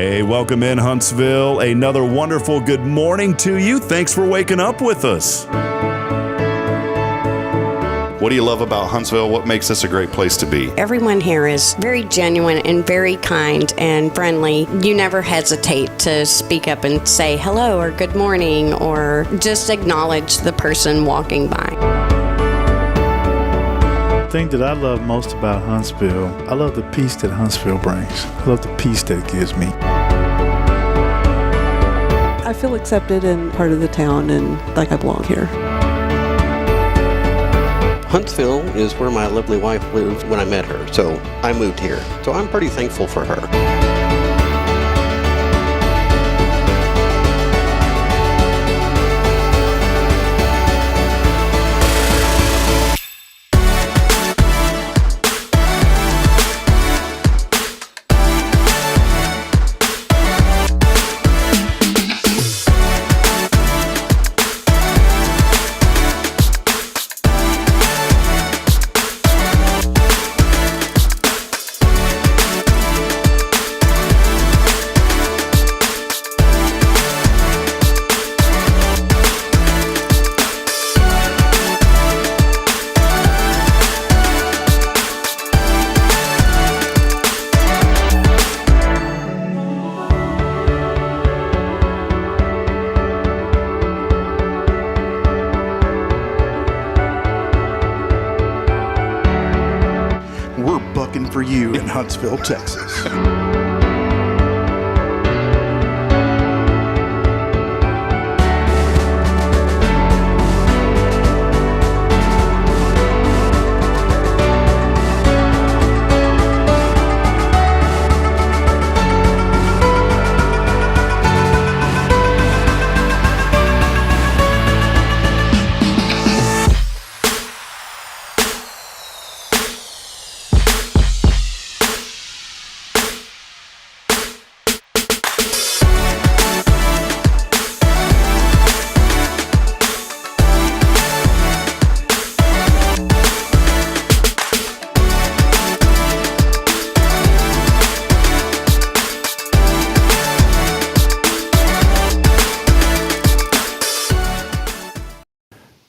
Hey, welcome in Huntsville. Another wonderful good morning to you. Thanks for waking up with us. What do you love about Huntsville? What makes this a great place to be? Everyone here is very genuine and very kind and friendly. You never hesitate to speak up and say hello or good morning or just acknowledge the person walking by. The thing that I love most about Huntsville, I love the peace that Huntsville brings. I love the peace that it gives me. I feel accepted and part of the town and like I belong here. Huntsville is where my lovely wife lived when I met her, so I moved here. So I'm pretty thankful for her. For you in Huntsville, Texas.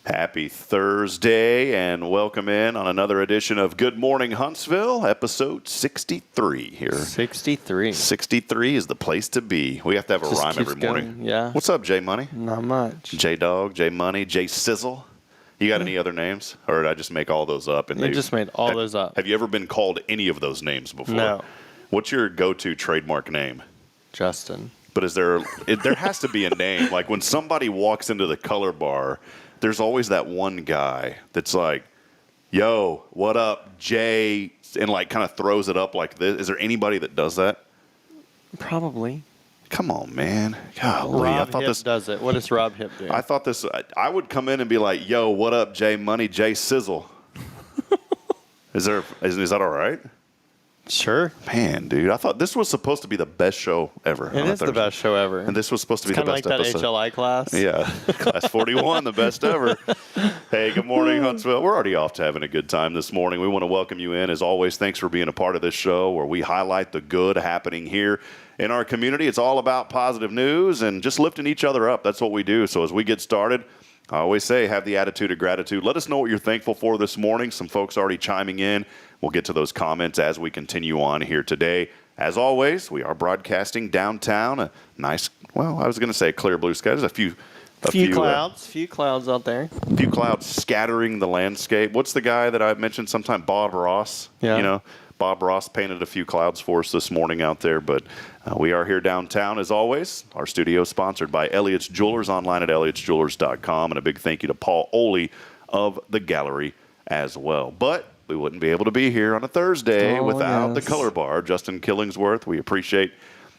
Happy Thursday and welcome in on another edition of Good Morning Huntsville, episode 63 here. 63. 63 is the place to be. We have to have a rhyme every morning. Yeah. What's up, J Money? Not much. J Dog, J Money, J Sizzle. You got any other names? Or did I just make all those up? And You just made all those up. Have you ever been called any of those names before? No. What's your go-to trademark name? Justin. But there has to be a name. Like when somebody walks into the color bar, there's always that one guy that's like, yo, what up, Jay? And like kind of throws it up like this. Is there anybody that does that? Probably. Come on, man. Golly, Rob Hip does it. What does Rob Hip do? I thought this, I would come in and be like, yo, what up, Jay Money, Jay Sizzle? Is that all right? Sure. Man, dude, I thought this was supposed to be the best show ever. It is the best show ever. And this was supposed to be the best kind of like episode. that HLI class. Yeah, class 41, the best ever. Hey, good morning, Huntsville. We're already off to having a good time this morning. We want to welcome you in. As always, thanks for being a part of this show where we highlight the good happening here in our community. It's all about positive news and just lifting each other up. That's what we do. So as we get started, I always say have the attitude of gratitude. Let us know what you're thankful for this morning. Some folks already chiming in. We'll get to those comments as we continue on here today. As always, we are broadcasting downtown. A nice, well, I was going to say clear blue sky. There's a few clouds out there. A few clouds scattering the landscape. What's the guy that I mentioned sometime? Bob Ross. Yeah. You know, Bob Ross painted a few clouds for us this morning out there. But we are here downtown as always. Our studio sponsored by Elliott's Jewelers, online at elliottjewelers.com. And a big thank you to Paul Oley of the gallery as well. But we wouldn't be able to be here on a Thursday without the Color Bar. Justin Killingsworth, we appreciate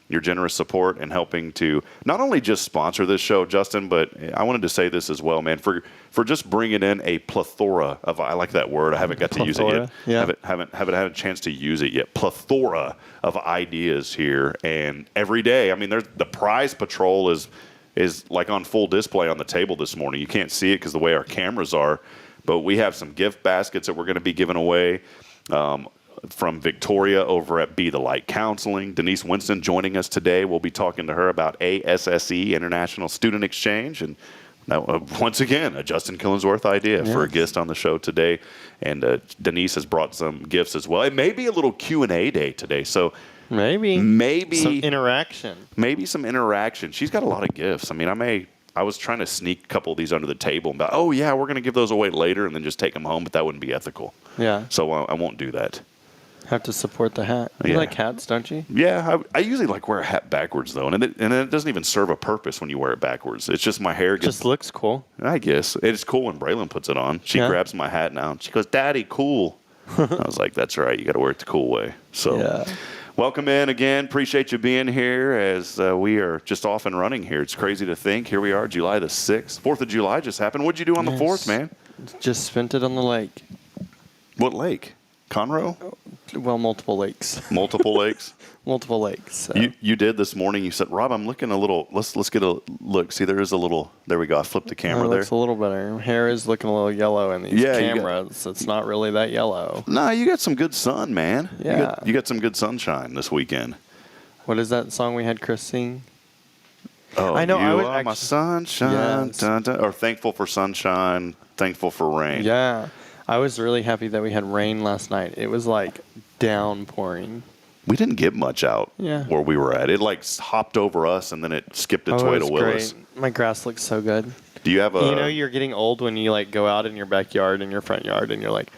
your generous support and helping to not only just sponsor this show, Justin, but I wanted to say this as well, man, for just bringing in a plethora of, I like that word, I haven't got to use it yet. Yeah. Haven't had a chance to use it yet. Plethora of ideas here, and every day, I mean, there's the prize patrol is like on full display on the table this morning. You can't see it because the way our cameras are, but we have some gift baskets that we're going to be giving away. from Victoria over at Be the Light Counseling. Denise Winston joining us today. We'll be talking to her about ASSE, International Student Exchange. And now, once again, a Justin Killingsworth idea for a guest on the show today. And Denise has brought some gifts as well. It may be a little Q&A day today. So maybe some interaction. Maybe some interaction. She's got a lot of gifts. I mean, I was trying to sneak a couple of these under the table and be, oh, yeah, we're going to give those away later and then just take them home, but that wouldn't be ethical. Yeah. So I won't do that. Have to support the hat. You like hats, don't you? Yeah, I usually like wear a hat backwards, though, and it doesn't even serve a purpose when you wear it backwards. It's just my hair gets... Just looks cool. I guess. It's cool when Braylon puts it on. She grabs my hat now, and she goes, Daddy, cool. I was like, that's right. You got to wear it the cool way. So... Welcome in again. Appreciate you being here as we are just off and running here. It's crazy to think. Here we are, July the 6th. 4th of July just happened. What'd you do on the 4th, man? Just spent it on the lake. What lake? Conroe? Well, multiple lakes. Multiple lakes? Multiple lakes. So. You did this morning. You said, Rob, I'm looking a little. Let's get a look. See, there is a little. There we go. I flipped the camera there. It looks a little better. Hair is looking a little yellow in these cameras. It's not really that yellow. No, you got some good sun, man. Yeah. You got some good sunshine this weekend. What is that song we had Chris sing? Oh, I know. You are my sunshine. Yes. Dun, dun, or thankful for sunshine, thankful for rain. Yeah. I was really happy that we had rain last night. It was like downpouring. We didn't get much out where we were at. It like hopped over us and then it skipped its way to Willis. Great. My grass looks so good. Do you have a... You know you're getting old when you like go out in your backyard and your front yard and you're like,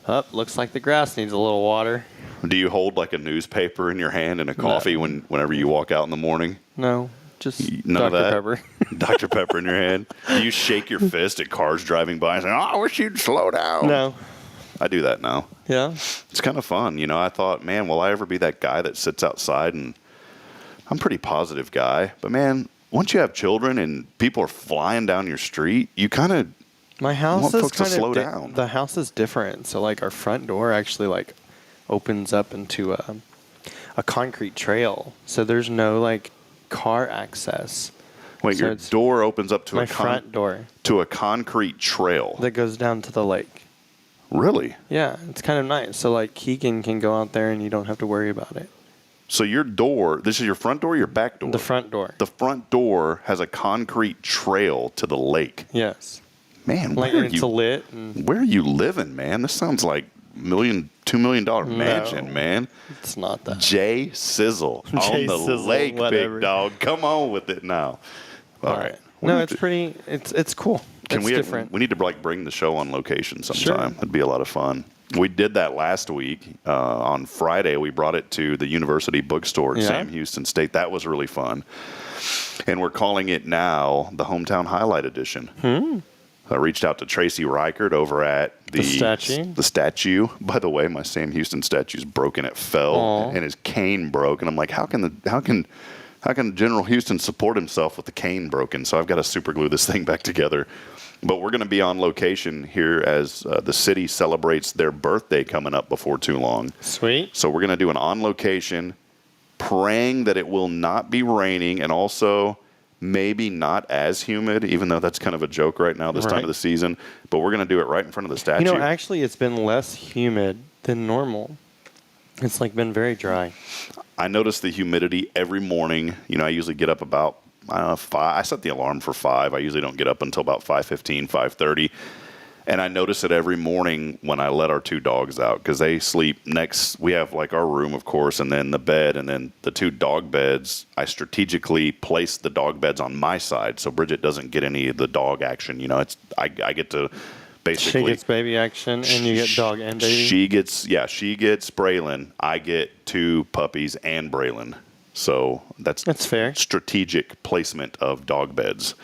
oh, looks like the grass needs a little water. Do you hold like a newspaper in your hand and a coffee whenever you walk out in the morning? No, just None Dr. of that? Pepper. Dr. Pepper in your hand? Do you shake your fist at cars driving by and say, oh, I wish you'd slow down? No. I do that now. Yeah? It's kind of fun. You know, I thought, man, will I ever be that guy that sits outside? And I'm a pretty positive guy. But, man, once you have children and people are flying down your street, you kind of My house want is folks to kind slow of down. The house is different. So, like, our front door actually, like, opens up into a concrete trail. So there's no, like, car access. Wait, So your door opens up to my front door to a concrete trail. that goes down to the lake. Really? Yeah, it's kind of nice. So, like, Keegan can go out there and you don't have to worry about it. So your door, this is your front door or your back door? The front door. The front door has a concrete trail to the lake. Yes. Man, Like, where are it's you, lit. And where are you living, man? This sounds like $2 million mansion, man. it's not that. Jay Sizzle on Jay the Sizzle, lake, whatever. big dog. Come on with it now. All right. No, it's pretty. It's cool. It's different. We need to like bring the show on location sometime. Sure. It'd be a lot of fun. We did that last week. On Friday, we brought it to the University Bookstore at Sam Houston State. That was really fun. And we're calling it now the Hometown Highlight Edition. I reached out to Tracy Reichert over at the statue. By the way, my Sam Houston statue's broken. It fell and his cane broke. And I'm like, how can General Houston support himself with the cane broken? So I've got to super glue this thing back together. But we're going to be on location here as the city celebrates their birthday coming up before too long. Sweet. So we're going to do an on location, praying that it will not be raining and also maybe not as humid, even though that's kind of a joke right now this time of the season. But we're going to do it right in front of the statue. You know, actually, it's been less humid than normal. It's like been very dry. I notice the humidity every morning. You know, I usually get up about 5. I set the alarm for 5. I usually don't get up until about 5:15, 5:30. And I notice it every morning when I let our 2 dogs out because they sleep next. We have like our room, of course, and then the bed, and then the 2 dog beds. I strategically place the dog beds on my side so Bridget doesn't get any of the dog action. You know, I get to basically. She gets baby action, and you get dog and baby. She gets Braylon. I get 2 puppies and Braylon. So that's fair. Strategic placement of dog beds.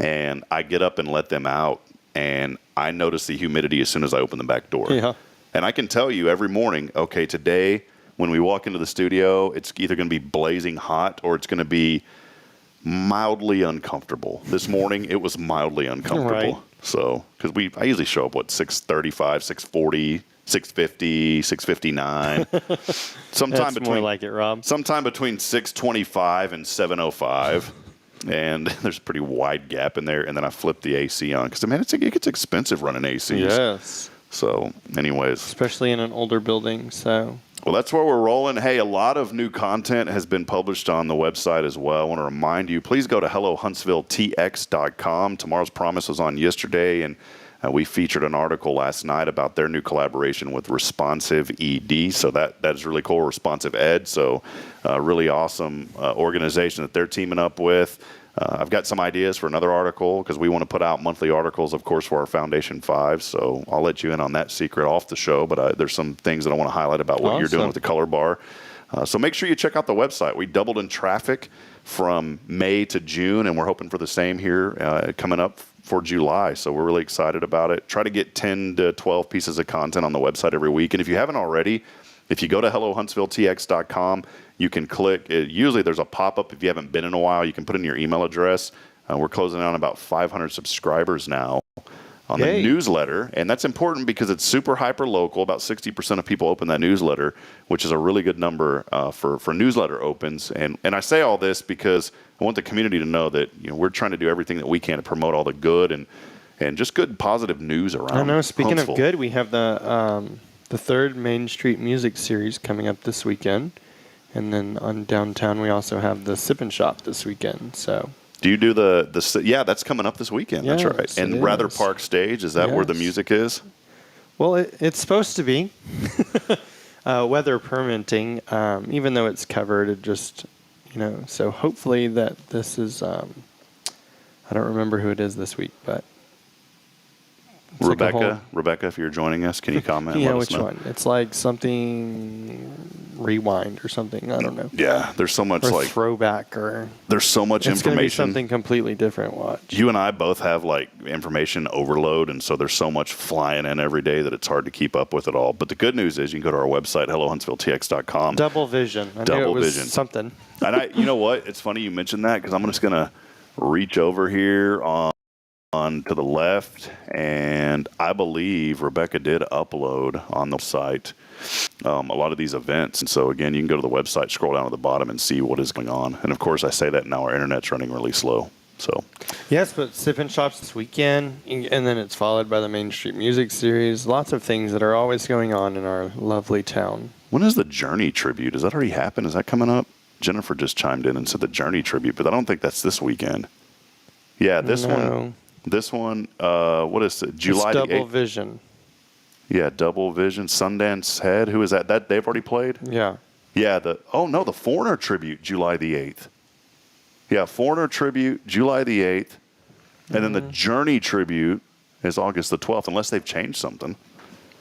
And I get up and let them out, and I notice the humidity as soon as I open the back door. Yeah. And I can tell you every morning, okay, today when we walk into the studio, it's either going to be blazing hot or it's going to be mildly uncomfortable. This morning, it was mildly uncomfortable. Right. So, because I usually show up, 6:35, 6:40, 6:50, 6:59. Sometime That's more like it, Rob. Sometime between 6:25 and 7:05. And there's a pretty wide gap in there. And then I flip the AC on. Because, man, it gets expensive running AC. Yes. So, anyways. Especially in an older building, so. Well, that's where we're rolling. Hey, a lot of new content has been published on the website as well. I want to remind you, please go to hellohuntsvilletx.com. Tomorrow's Promise was on yesterday, and we featured an article last night about their new collaboration with Responsive ED. So that is really cool, Responsive Ed. So really awesome organization that they're teaming up with. I've got some ideas for another article because we want to put out monthly articles, of course, for our Foundation 5. So I'll let you in on that secret off the show. But there's some things that I want to highlight about what you're doing with the Color Bar. So make sure you check out the website. We doubled in traffic from May to June, and we're hoping for the same here coming up for July. So we're really excited about it. Try to get 10 to 12 pieces of content on the website every week. And if you haven't already, if you go to hellohuntsvilletx.com, you can click. Usually there's a pop-up if you haven't been in a while. You can put in your email address. We're closing on about 500 subscribers now on the newsletter. And that's important because it's super hyper-local. About 60% of people open that newsletter, which is a really good number for newsletter opens. And I say all this because I want the community to know that we're trying to do everything that we can to promote all the good and just good, positive news around. I know. Speaking Huntsville. of good, we have the third Main Street Music Series coming up this weekend. And then on downtown, we also have the Sip and Shop this weekend. So, do you do yeah, that's coming up this weekend. That's right. And Rather Park Stage, is that where the music is? Well, it's supposed to be. Weather permitting, even though it's covered, it just, so hopefully that this is, I don't remember who it is this week, but. Rebecca, if you're joining us, can you comment? Yeah, let us which know. one? It's like something rewind or something. I don't know. Yeah, there's so much or throwback or. There's so much it's information. It's going to be something completely different. Watch. You and I both have information overload, and so there's so much flying in every day that it's hard to keep up with it all. But the good news is you can go to our website, hellohuntsvilletx.com. Double vision. I knew it was something. And you know what? It's funny you mentioned that because I'm just going to reach over here on to the left, and I believe Rebecca did upload on the site a lot of these events. And so again, you can go to the website, scroll down to the bottom, and see what is going on. And of course, I say that now our internet's running really slow. So yes, but Sip and Shops this weekend, and then it's followed by the Main Street Music Series. Lots of things that are always going on in our lovely town. When is the Journey tribute? Does that already happen? Is that coming up? Jennifer just chimed in and said the Journey tribute, but I don't think that's this weekend. Yeah, this one. This one, what is it? July the 8th? Double Vision. Yeah, Double Vision. Sundance Head. Who is that? That they've already played? Yeah. Yeah, the Foreigner tribute, July the 8th. Yeah, Foreigner tribute, July the 8th. And then the Journey tribute is August the 12th, unless they've changed something.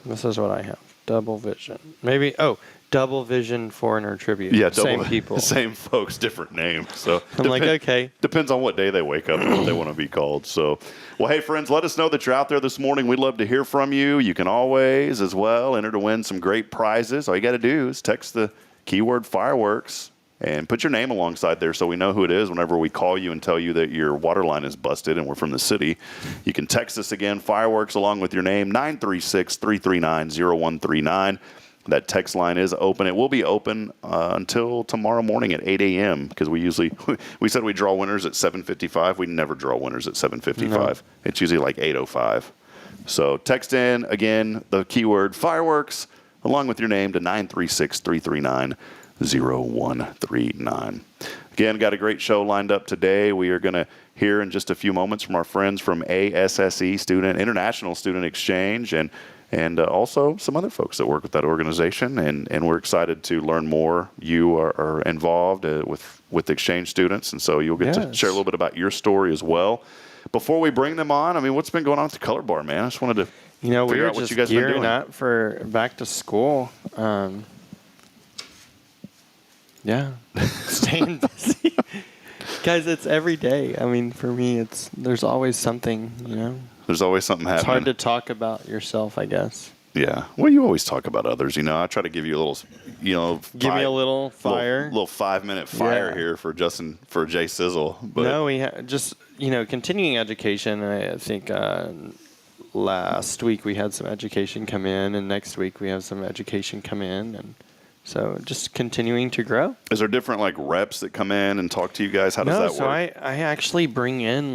This is what I have. Double Vision. Maybe, Double Vision Foreigner tribute. Yeah, same people. Same folks, different names. So I'm okay. Depends on what day they wake up and what they want to be called. So, well, hey, friends, let us know that you're out there this morning. We'd love to hear from you. You can always, as well, enter to win some great prizes. All you got to do is text the keyword fireworks and put your name alongside there so we know who it is whenever we call you and tell you that your water line is busted and we're from the city. You can text us again, fireworks, along with your name, 936-339-0139. That text line is open. It will be open until tomorrow morning at 8 a.m. because we said we draw winners at 7:55. We never draw winners at 7:55. No. It's usually like 8:05. So text in, again, the keyword fireworks, along with your name to 936-339-0139. Again, got a great show lined up today. We are going to hear in just a few moments from our friends from ASSE International Student Exchange, and also some other folks that work with that organization, and we're excited to learn more. You are involved with exchange students, and so you'll get to share a little bit about your story as well. Before we bring them on, I mean, what's been going on at the Color Bar, man? I just wanted to figure out what you guys have been doing. Gearing up for back to school. Staying busy. Guys, it's every day. I mean, for me, there's always something, There's always something happening. It's hard to talk about yourself, I guess. Yeah. Well, you always talk about others. I try to give you a little, give me a little fire. Little 5-minute fire here for Jay Sizzle. But no, we just, continuing education. I think last week we had some education come in, and next week we have some education come in, and so just continuing to grow. Is there different reps that come in and talk to you guys? How does that work? No, so I actually bring in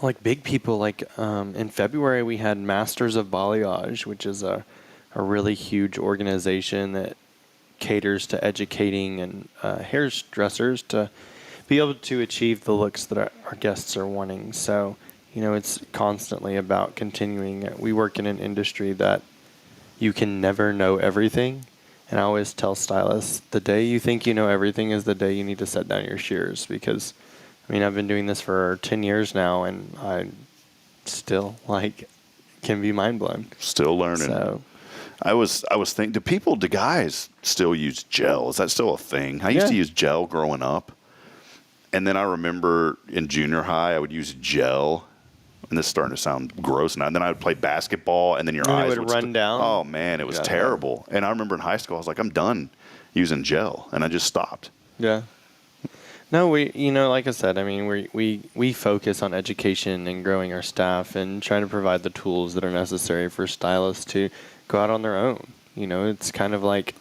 like big people, like in February we had Masters of Balayage, which is a really huge organization that caters to educating and hairdressers to be able to achieve the looks that our guests are wanting. So, it's constantly about continuing. We work in an industry that you can never know everything. And I always tell stylists, the day you think you know everything is the day you need to set down your shears, because I've been doing this for 10 years now, and I still can be mind blown. Still learning. So I was thinking, do guys still use gel? Is that still a thing? I used to use gel growing up. And then I remember in junior high, I would use gel. And this is starting to sound gross now. And then I would play basketball, and then your eyes would run down. Oh, man, it was terrible. And I remember in high school, I was like, I'm done using gel. And I just stopped. Yeah. No, we, like I said, we focus on education and growing our staff and trying to provide the tools that are necessary for stylists to go out on their own. It's kind of like,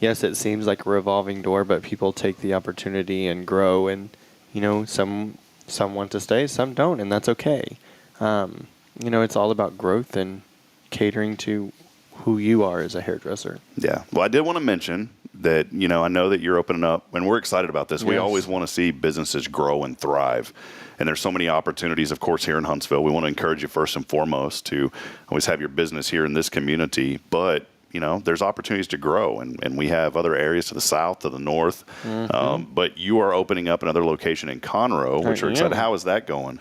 yes, it seems like a revolving door, but people take the opportunity and grow, and, some want to stay, some don't, and that's okay. It's all about growth and catering to who you are as a hairdresser. Yeah. Well, I did want to mention that, I know that you're opening up, and we're excited about this. Yes. We always want to see businesses grow and thrive. And there's so many opportunities, of course, here in Huntsville. We want to encourage you first and foremost to always have your business here in this community. But, there's opportunities to grow, and we have other areas to the south, to the north. Mm-hmm. But you are opening up another location in Conroe, which we're excited. How is that going?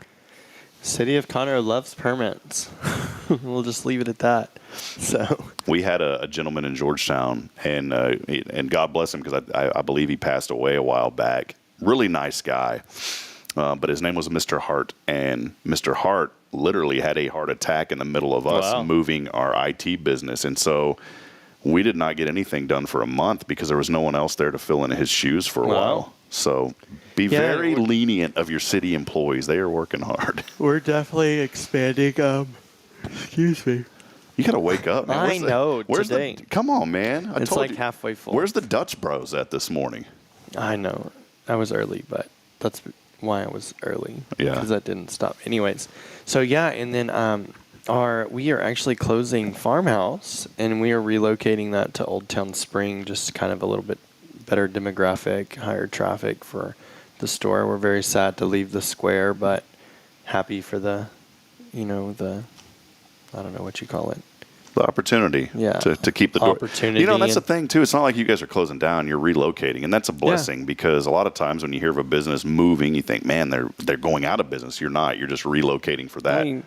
City of Conroe loves permits. We'll just leave it at that. So we had a gentleman in Georgetown, and God bless him, because I believe he passed away a while back. Really nice guy, but his name was Mr. Hart, and Mr. Hart literally had a heart attack in the middle of us moving our IT business, and so we did not get anything done for a month because there was no one else there to fill in his shoes for a while. So be very lenient of your city employees. They are working hard. We're definitely expanding. Excuse me. You got to wake up, man. I know. Today. Come on, man. It's like halfway full. Where's the Dutch Bros at this morning? I know. I was early, but that's why I was early. Yeah. Because that didn't stop. Anyways. So, yeah. And then we are actually closing Farmhouse, and we are relocating that to Old Town Spring, just kind of a little bit better demographic, higher traffic for the store. We're very sad to leave the square, but happy for the I don't know what you call it. The opportunity to keep the door. Opportunity. That's the thing, too. It's not like you guys are closing down. You're relocating, and that's a blessing because a lot of times when you hear of a business moving, you think, man, they're going out of business. You're not. You're just relocating for that.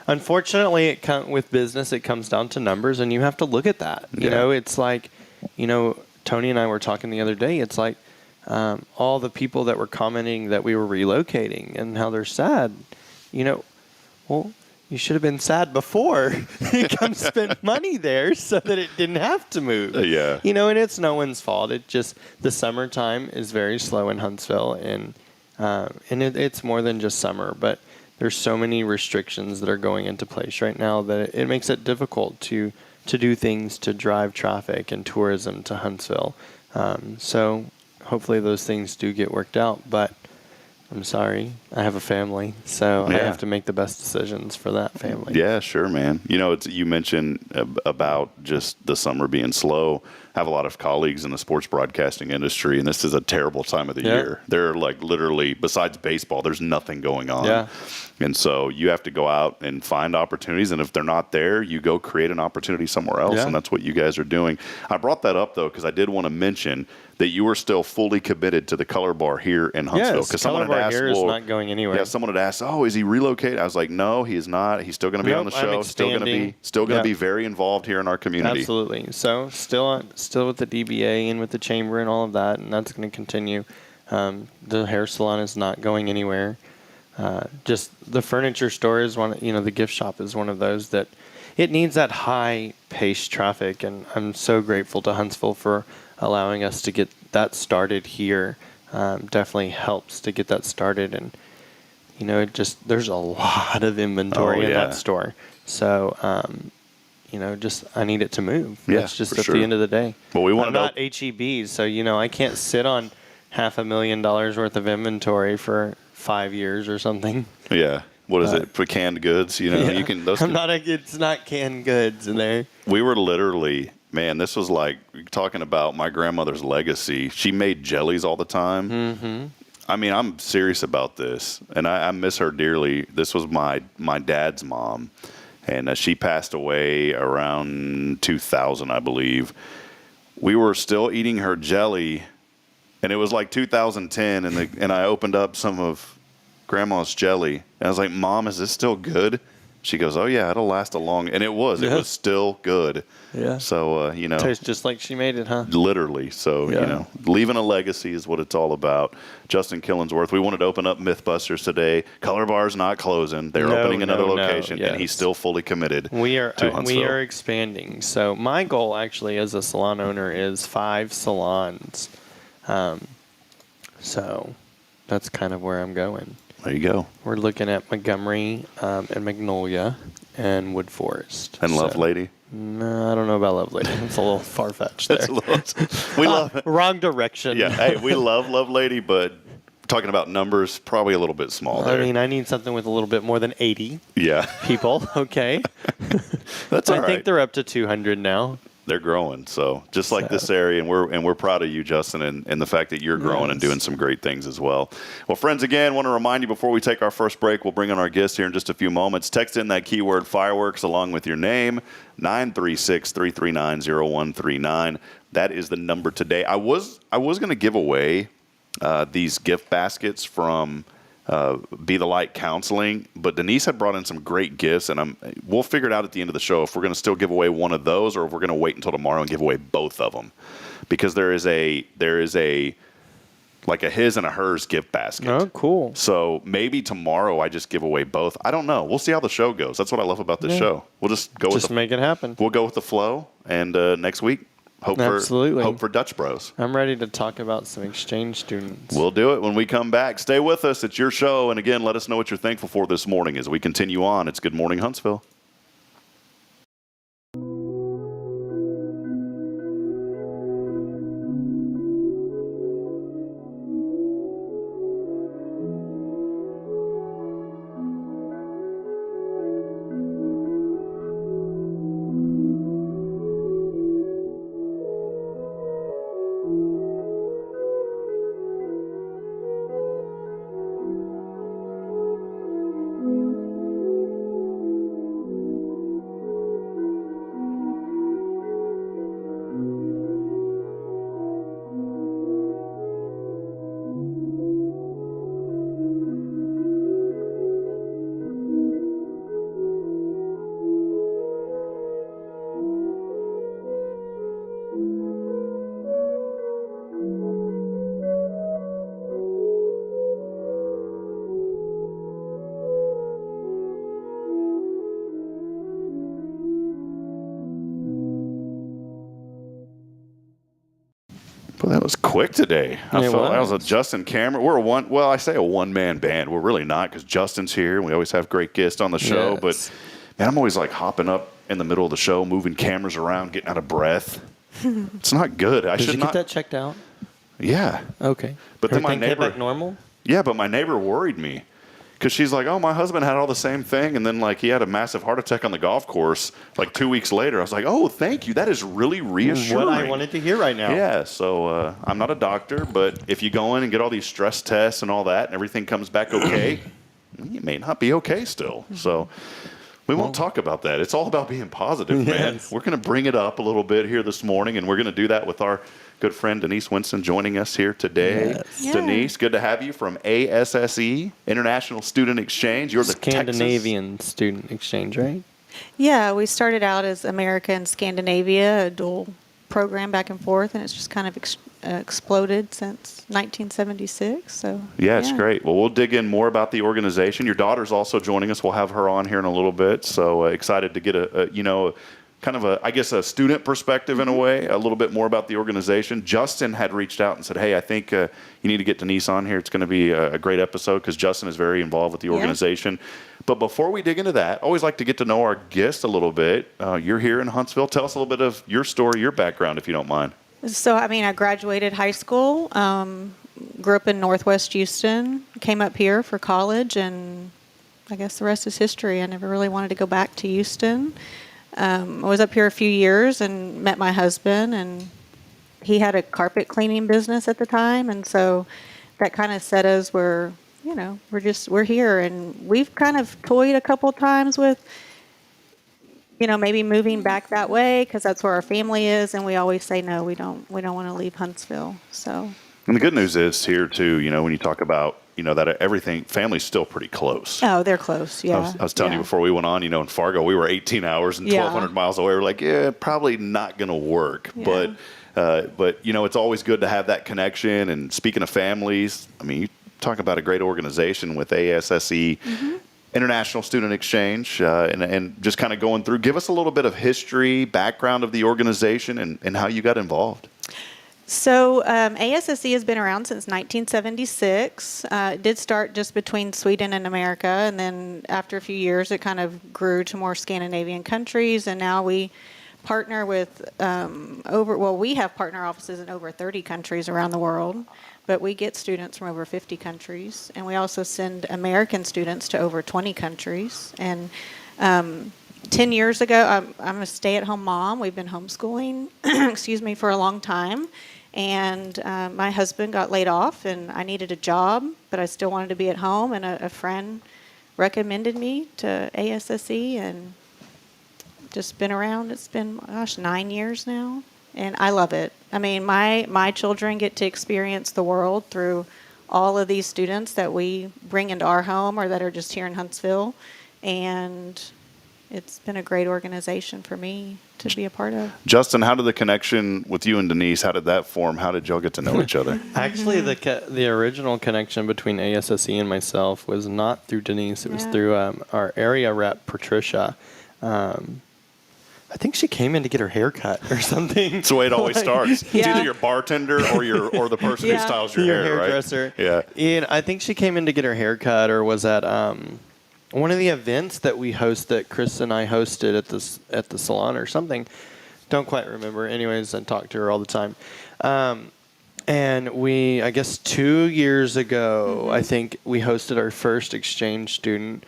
Unfortunately, with business, it comes down to numbers, and you have to look at that. It's like, Tony and I were talking the other day. It's like all the people that were commenting that we were relocating and how they're sad. Well, you should have been sad before you come spend money there so that it didn't have to move. Yeah. And it's no one's fault. It just, the summertime is very slow in Huntsville, and it's more than just summer, but there's so many restrictions that are going into place right now that it makes it difficult to do things to drive traffic and tourism to Huntsville. So hopefully those things do get worked out, but I'm sorry, I have a family, so I have to make the best decisions for that family. Yeah, sure, man. You mentioned about just the summer being slow. I have a lot of colleagues in the sports broadcasting industry, and this is a terrible time of the year. They're like literally, besides baseball, there's nothing going on. Yeah. And so you have to go out and find opportunities, and if they're not there, you go create an opportunity somewhere else, and that's what you guys are doing. I brought that up, though, because I did want to mention that you are still fully committed to the Color Bar here in Huntsville. Yes, Color Bar here is not going anywhere. Yeah, someone had asked, is he relocated? I was like, no, he is not. He's still going to be on the show. Still going to be very involved here in our community. Absolutely. So still with the DBA and with the chamber and all of that, and that's going to continue. The hair salon is not going anywhere. Just the furniture store is one. The gift shop is one of those that it needs that high-paced traffic, and I'm so grateful to Huntsville for allowing us to get that started here. Definitely helps to get that started, and there's a lot of inventory in that store. So I need it to move. Yeah, that's just at the end of the day. Well, I'm not HEB, so I can't sit on $500,000 worth of inventory for 5 years or something. Yeah. what is it? For canned goods, you know, you can. Those It's not canned goods in there. We were literally, man, this was like talking about my grandmother's legacy. She made jellies all the time. Mm-hmm. I mean, I'm serious about this, and I miss her dearly. This was my dad's mom, and she passed away around 2000, I believe. We were still eating her jelly, and it was like 2010, and I opened up some of Grandma's jelly, and I was like, Mom, is this still good? She goes, oh, yeah, it'll last a long... And it was. It was still good. Yeah. So, you know... Tastes just like she made it, huh? Literally. So, you know, leaving a legacy is what it's all about. Justin Killingsworth, we wanted to open up Mythbusters today. Color Bar's not closing. They're opening another location, and he's still fully committed to Huntsville. We are expanding. So my goal, actually, as a salon owner is 5 salons. So that's kind of where I'm going. There you go. We're looking at Montgomery and Magnolia and Wood Forest. And Love Lady? No, I don't know about Love Lady. It's a little far-fetched there. We love it. Wrong direction. Yeah, hey, we love Love Lady, but talking about numbers, probably a little bit small there. I mean, I need something with a little bit more than 80 people, okay? That's all right. I think they're up to 200 now. They're growing, so just like this area, and we're proud of you, Justin, and the fact that you're growing and doing some great things as well. Well, friends, again, want to remind you before we take our first break, we'll bring on our guest here in just a few moments. Text in that keyword fireworks along with your name, 936-339-0139. That is the number today. I was going to give away these gift baskets from Be the Light Counseling, but Denise had brought in some great gifts, and we'll figure it out at the end of the show if we're going to still give away one of those or if we're going to wait until tomorrow and give away both of them, because there is a like a his and a hers gift basket. Oh, cool. So maybe tomorrow I just give away both. I don't know. We'll see how the show goes. That's what I love about this show. We'll just go make it happen. We'll go with the flow, and next week hope for Dutch Bros. I'm ready to talk about some exchange students. We'll do it when we come back. Stay with us. It's your show. And again, let us know what you're thankful for this morning as we continue on. It's Good Morning Huntsville. Well, that was quick today. I felt that was a Justin Cameron. We're I say a one-man band. We're really not, because Justin's here, and we always have great guests on the show. Yes. But, man, I'm always like hopping up in the middle of the show, moving cameras around, getting out of breath. It's not good. Did you get that checked out? Yeah. Okay. But then my neighbor... back normal? Yeah, but my neighbor worried me. Because she's like, oh, my husband had all the same thing, and then like he had a massive heart attack on the golf course like 2 weeks later. I was like, oh, thank you. That is really reassuring. What I wanted to hear right now. Yeah, so I'm not a doctor, but if you go in and get all these stress tests and all that and everything comes back okay, you may not be okay still. So we won't talk about that. It's all about being positive, man. Yes. We're going to bring it up a little bit here this morning, and we're going to do that with our good friend Denise Winston joining us here today. Yes. Yeah. Denise, good to have you from ASSE, International Student Exchange. You're the Scandinavian Student Exchange, right? Yeah, we started out as America and Scandinavia, a dual program back and forth, and it's just kind of exploded since 1976. So yeah, it's great. Well, we'll dig in more about the organization. Your daughter's also joining us. We'll have her on here in a little bit. So excited to get kind of a student perspective in a way, a little bit more about the organization. Justin had reached out and said, hey, I think you need to get Denise on here. It's going to be a great episode because Justin is very involved with the organization. But before we dig into that, I always like to get to know our guest a little bit. You're here in Huntsville. Tell us a little bit of your story, your background, if you don't mind. So, I graduated high school, grew up in Northwest Houston, came up here for college, and I guess the rest is history. I never really wanted to go back to Houston. I was up here a few years and met my husband, and he had a carpet cleaning business at the time, and so that kind of set us where, we're here, and we've kind of toyed a couple times with, maybe moving back that way because that's where our family is, and we always say no, we don't want to leave Huntsville. So. And the good news is here too, when you talk about, that family's still pretty close. Oh, they're close. Yeah. I was telling you before we went on, in Fargo, we were 18 hours and 1,200 miles away. We're like, yeah, probably not going to work. Yeah. But it's always good to have that connection. And speaking of families, I mean, you talk about a great organization with ASSE International Student Exchange, and just kind of going through. Give us a little bit of history, background of the organization, and how you got involved. So ASSE has been around since 1976. It did start just between Sweden and America, and then after a few years, it kind of grew to more Scandinavian countries, and now we partner with we have partner offices in over 30 countries around the world, but we get students from over 50 countries, and we also send American students to over 20 countries. And 10 years ago, I'm a stay-at-home mom. We've been homeschooling, for a long time. And my husband got laid off, and I needed a job, but I still wanted to be at home. And a friend recommended me to ASSE, and just been around. It's been, 9 years now, and I love it. I mean, my children get to experience the world through all of these students that we bring into our home or that are just here in Huntsville, and it's been a great organization for me to be a part of. Justin, how did the connection with you and Denise, how did that form? How did y'all get to know each other? Actually, the original connection between ASSE and myself was not through Denise. It was through our area rep, Patricia. I think she came in to get her hair cut or something. That's the way it always starts. It's either your bartender or the person who styles your hair, right? Hairdresser. Yeah. And I think she came in to get her hair cut, or was at one of the events that we host that Chris and I hosted at the salon or something. Don't quite remember. Anyways, I talk to her all the time. And we, I guess 2 years ago, I think we hosted our first exchange student.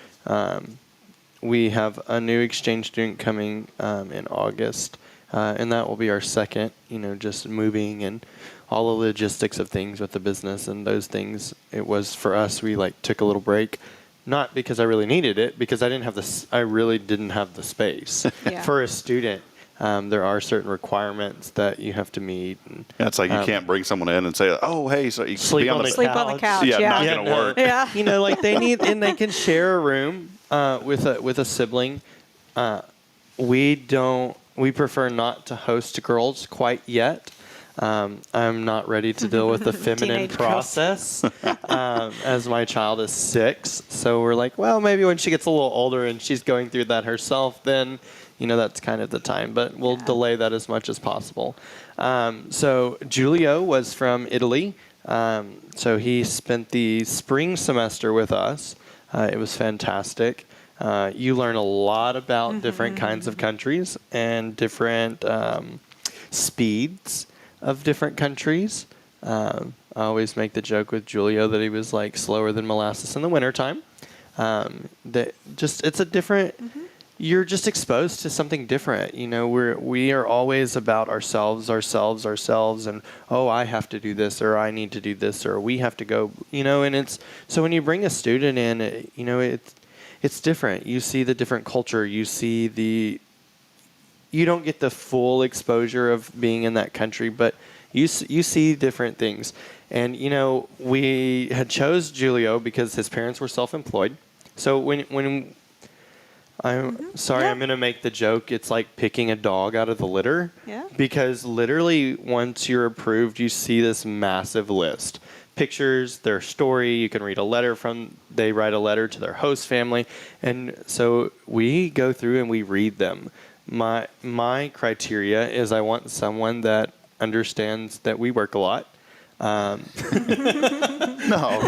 We have a new exchange student coming in August, and that will be our second, just moving and all the logistics of things with the business and those things. It was for us, we took a little break. Not because I really needed it, because I really didn't have the space. For a student, there are certain requirements that you have to meet. And, it's like you can't bring someone in and say, "Oh, hey, so you can sleep on the couch." Yeah, not going to work. Yeah. They need, and they can share a room with a sibling. We prefer not to host girls quite yet. I'm not ready to deal with the feminine process as my child is 6. So we're like, well, maybe when she gets a little older and she's going through that herself, then, that's kind of the time. But we'll delay that as much as possible. So Giulio was from Italy. So he spent the spring semester with us. It was fantastic. You learn a lot about different kinds of countries and different speeds of different countries. I always make the joke with Giulio that he was slower than molasses in the wintertime. It's a different, you're just exposed to something different. We are always about ourselves, and, oh, I have to do this, or I need to do this, or we have to go, and so when you bring a student in, it's different. You see the different culture, you don't get the full exposure of being in that country, but you see different things. And, we had chose Giulio because his parents were self-employed. So when I'm sorry, I'm going to make the joke, it's like picking a dog out of the litter. Yeah. Because literally once you're approved, you see this massive list. Pictures, their story, you can read a letter they write a letter to their host family. And so we go through and we read them. My criteria is I want someone that understands that we work a lot. No,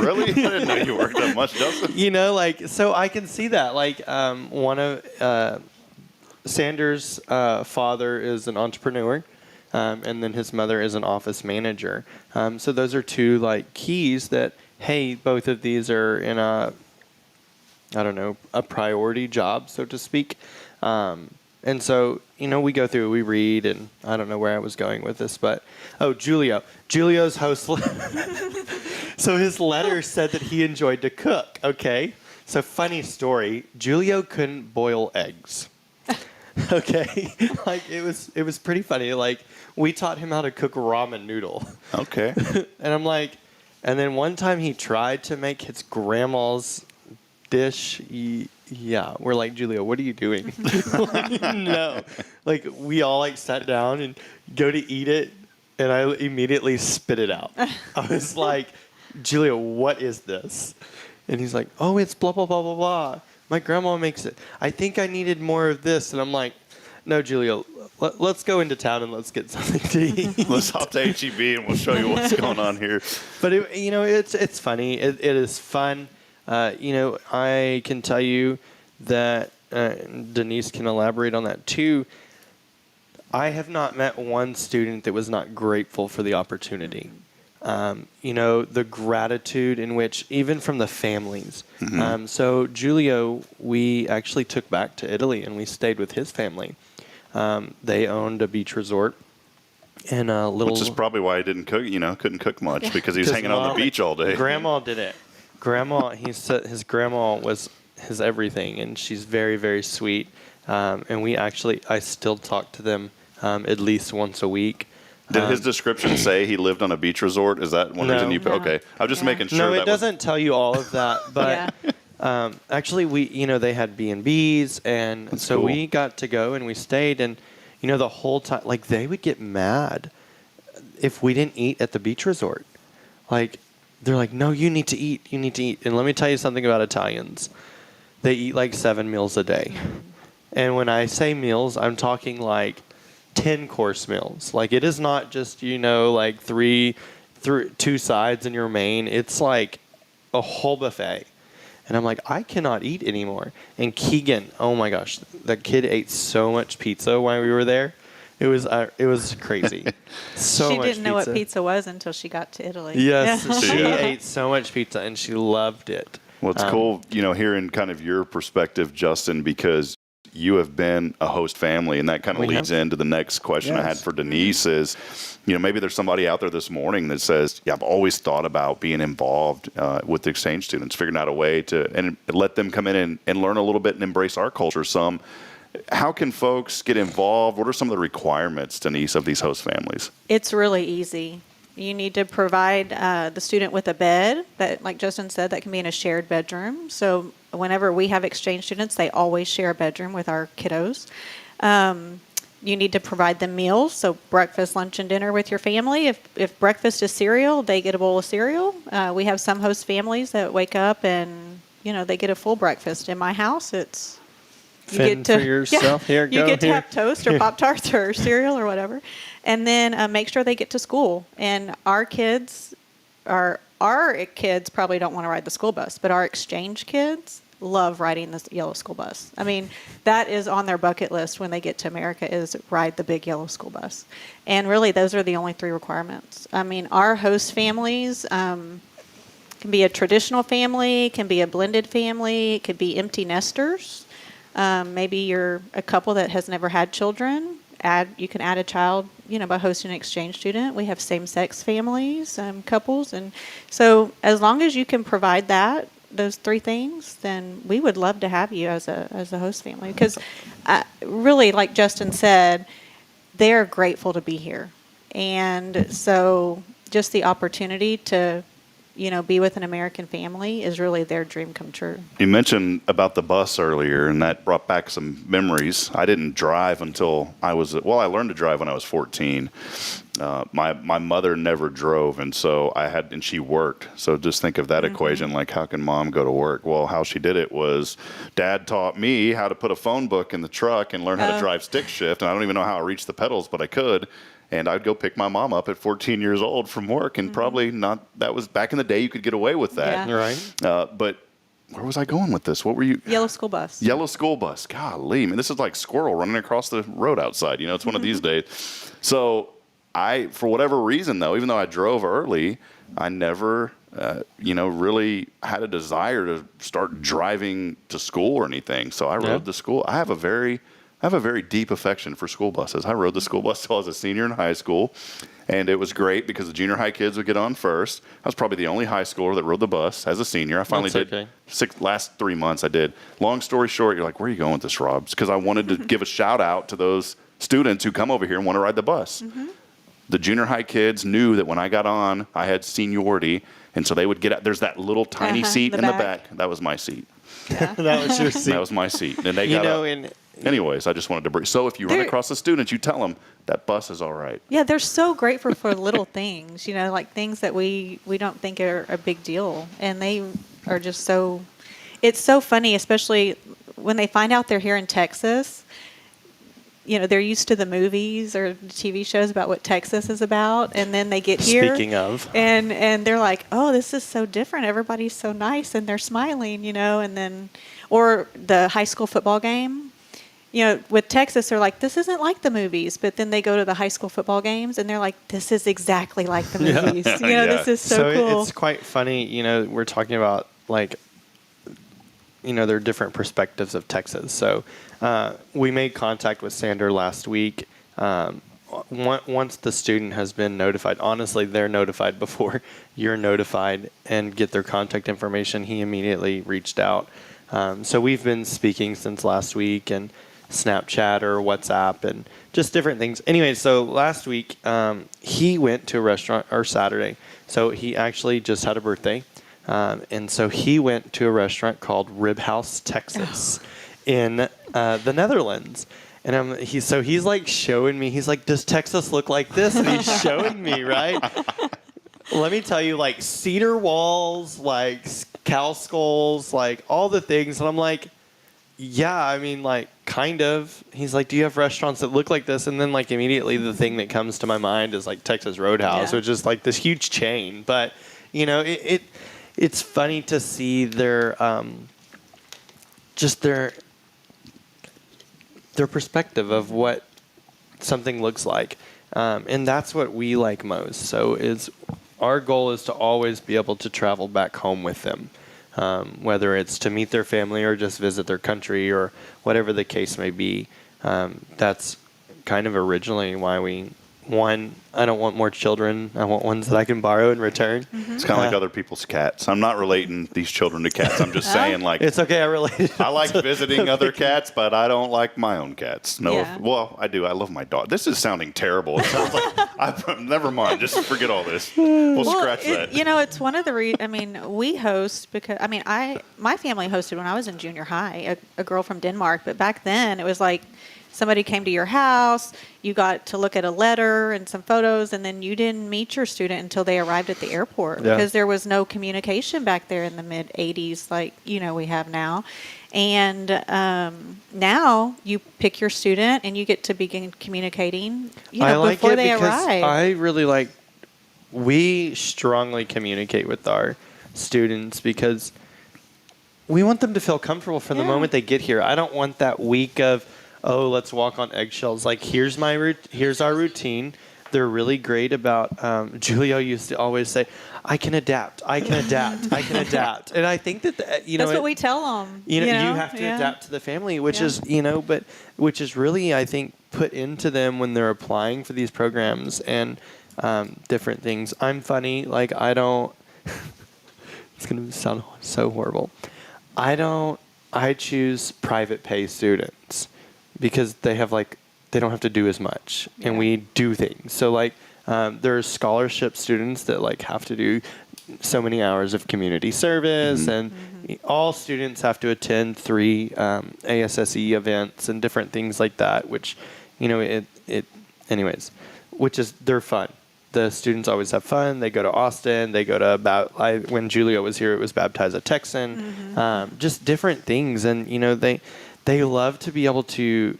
really? I didn't know you worked that much, Justin. So I can see that. One of Sanders' father is an entrepreneur, and then his mother is an office manager. So those are two keys that, hey, both of these are in a a priority job, so to speak. And so, we go through, we read, and I don't know where I was going with this, but, Julio's host. So his letter said that he enjoyed to cook, okay? So funny story, Julio couldn't boil eggs. Okay? Like, it was pretty funny. Like, we taught him how to cook ramen noodle. Okay. And I'm like, and then one time he tried to make his grandma's dish. Yeah, we're like, Julio, what are you doing? Like, no. Like, we all like sat down and go to eat it, and I immediately spit it out. I was like, Julio, what is this? And he's like, oh, it's blah, blah, blah, blah, blah. My grandma makes it. I think I needed more of this. And I'm like, no, Julio, let's go into town and let's get something to eat. Let's hop to HEB and we'll show you what's going on here. But, it's funny. It is fun. I can tell you that Denise can elaborate on that too. I have not met one student that was not grateful for the opportunity. The gratitude in which, even from the families. Mm-hmm. So Julio, we actually took back to Italy and we stayed with his family. They owned a beach resort in a little. Which is probably why he didn't cook. Couldn't cook much because he was hanging on the beach all day. Grandma did it. He said his grandma was his everything, and she's very, very sweet. And I still talk to them at least once a week. Did his description say he lived on a beach resort? Is that one reason you? No. Okay, I'm just making sure. No, it that doesn't tell you all of that, but actually, they had B&Bs, and That's so cool. we got to go and we stayed, and the whole time, like, they would get mad if we didn't eat at the beach resort. Like, they're like, no, you need to eat, and let me tell you something about Italians. They eat like 7 meals a day, and when I say meals, I'm talking like 10-course meals. Like, it is not just, like 2 sides and your main. It's like a whole buffet. And I'm like, I cannot eat anymore. And Keegan, oh my gosh, that kid ate so much pizza while we were there. It was crazy. So she much didn't know pizza. what pizza was until she got to Italy. Yes, Yeah. she ate so much pizza and she loved it. Well, it's cool, hearing kind of your perspective, Justin, because you have been a host family, and that kind of leads into the next question I had for Denise is, maybe there's somebody out there this morning that says, I've always thought about being involved with the exchange students, figuring out a way to and let them come in and learn a little bit and embrace our culture some. How can folks get involved? What are some of the requirements, Denise, of these host families? It's really easy. You need to provide the student with a bed that, like Justin said, that can be in a shared bedroom. So whenever we have exchange students, they always share a bedroom with our kiddos. You need to provide them meals, so breakfast, lunch, and dinner with your family. If breakfast is cereal, they get a bowl of cereal. We have some host families that wake up and, they get a full breakfast. In my house, it's... Fend for yourself. Here, you go. get to here. have toast or Pop-Tarts or cereal or whatever. And then make sure they get to school. And our kids probably don't want to ride the school bus, but our exchange kids love riding this yellow school bus. I mean, that is on their bucket list when they get to America, is ride the big yellow school bus. And really, those are the only 3 requirements. I mean, our host families can be a traditional family, can be a blended family, it could be empty nesters. Maybe you're a couple that has never had children. You can add a child, by hosting an exchange student. We have same-sex families, couples, and so as long as you can provide those 3 things, then we would love to have you as a host family. Because really, like Justin said, they're grateful to be here, and so just the opportunity to be with an American family is really their dream come true. You mentioned about the bus earlier, and that brought back some memories. I didn't drive until I learned to drive when I was 14. My mother never drove, and so and she worked. So just think of that equation, like how can mom go to work? Well, how she did it was Dad taught me how to put a phone book in the truck and learn how to drive stick shift, and I don't even know how I reached the pedals, but I could. And I'd go pick my mom up at 14 years old from work, and probably not. That was back in the day; you could get away with that, Right? But where was I going with this? What were you? Yellow school bus. Yellow school bus. Golly, man, this is like squirrel running across the road outside. It's one of these days. So for whatever reason, though, even though I drove early, I never really had a desire to start driving to school or anything. So I rode the school. I have a very deep affection for school buses. I rode the school bus till I was a senior in high school, and it was great because the junior high kids would get on first. I was probably the only high schooler that rode the bus as a senior. I finally did last 3 months. I did. Long story short, you're like, where are you going with this, Rob? Because I wanted to give a shout out to those students who come over here and want to ride the bus. Mm-hmm. The junior high kids knew that when I got on, I had seniority, and so they would get out. There's that little tiny seat in the back. That was my seat. Yeah. That was your seat. That was my seat. And they got up. Anyways, I just wanted to bring. So if you run across a student, you tell them that bus is all right. Yeah, they're so great for little things, like things that we don't think are a big deal. And they are just so, it's so funny, especially when they find out they're here in Texas. They're used to the movies or the TV shows about what Texas is about, and then they get here. Speaking of. And they're like, oh, this is so different. Everybody's so nice, and they're smiling, and then, or the high school football game. With Texas, they're like, this isn't like the movies. But then they go to the high school football games, and they're like, this is exactly like the movies. This is so cool. It's quite funny. We're talking about, there are different perspectives of Texas. So we made contact with Sander last week. Once the student has been notified, honestly, they're notified before you're notified and get their contact information. He immediately reached out. So we've been speaking since last week, and Snapchat or WhatsApp and just different things. Anyway, so last week he went to a restaurant, or Saturday. So he actually just had a birthday. And so he went to a restaurant called Rib House, Texas in the Netherlands. And he's like showing me, he's like, does Texas look like this? And he's showing me, right? Let me tell you, cedar walls, cow skulls, all the things. And I'm like, yeah, kind of. He's like, do you have restaurants that look like this? And then immediately the thing that comes to my mind is Texas Roadhouse, which is this huge chain. But, it's funny to see their perspective of what something looks like. And that's what we like most. So our goal is to always be able to travel back home with them. Whether it's to meet their family or just visit their country or whatever the case may be. That's kind of originally why I don't want more children. I want ones that I can borrow and return. Mm-hmm. It's kind of like other people's cats. I'm not relating these children to cats. I'm just saying, it's okay. I relate. I like visiting other cats, but I don't like my own cats. Well, I do. I love my dog. This is sounding terrible. It sounds like never mind. Just forget all this. We'll scratch that. It's one of the we host because my family hosted when I was in junior high. A girl from Denmark, but back then it was somebody came to your house, you got to look at a letter and some photos, and then you didn't meet your student until they arrived at the airport because there was no communication back there in the mid-'80s we have now. And now you pick your student and you get to begin communicating before they arrive. I really we strongly communicate with our students because we want them to feel comfortable from the moment they get here. I don't want that week of, oh, let's walk on eggshells. Here's our routine. They're really great about, Julio used to always say, I can adapt. And I think that, that's what we tell them. You have to adapt to the family, which is, which is really, I think, put into them when they're applying for these programs and different things. I'm funny. I don't, it's going to sound so horrible. I choose private pay students. Because they don't have to do as much, and we do things. So there's scholarship students that have to do so many hours of community service, and all students have to attend 3 ASSE events and different things like that. Which, anyways, they're fun. The students always have fun. They go to Austin. They go to when Julio was here, it was Baptize a Texan. Just different things, and they love to be able to,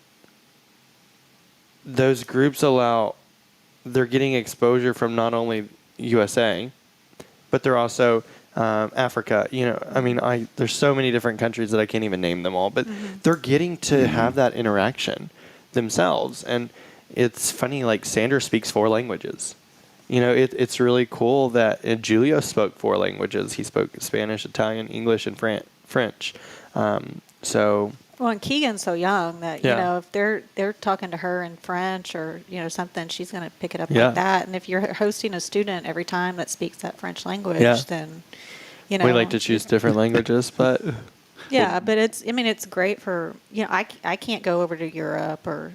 those groups they're getting exposure from not only USA, but they're also Africa. There's so many different countries that I can't even name them all, but they're getting to have that interaction themselves. And it's funny, Sander speaks 4 languages. it's really cool that Julio spoke 4 languages. He spoke Spanish, Italian, English, and French. Well, and Keegan's so young that Yeah. if they're talking to her in French or something, she's going to pick it up Yeah. like that. And if you're hosting a student every time that speaks that French language, Yeah. then we like to choose different languages, but yeah. But it's great for I can't go over to Europe or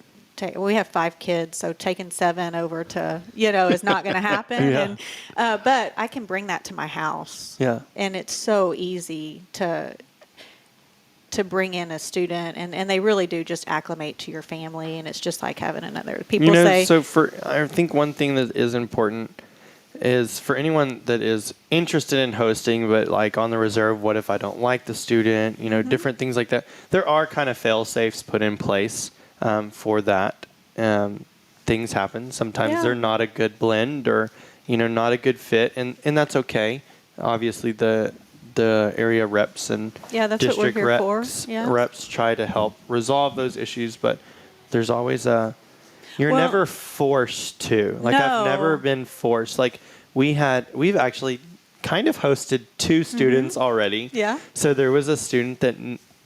we have 5 kids, so taking 7 over to is not going to happen. Yeah. And but I can bring that to my house. Yeah. And it's so easy to bring in a student, and they really do just acclimate to your family, and it's just like having another. People say. So I think one thing that is important is for anyone that is interested in hosting, but like on the reserve, what if I don't like the student? Different things like that. There are kind of fail safes put in place for that. Things happen. Sometimes Yeah. they're not a good blend, or not a good fit, and that's okay. Obviously, the area reps and Yeah, that's what we're district here for. reps Yeah. reps try to help resolve those issues, but there's always you're Well, never forced to. Like I've never No. been forced. Like we've actually kind of hosted 2 students already. Mm-hmm. Yeah. So there was a student that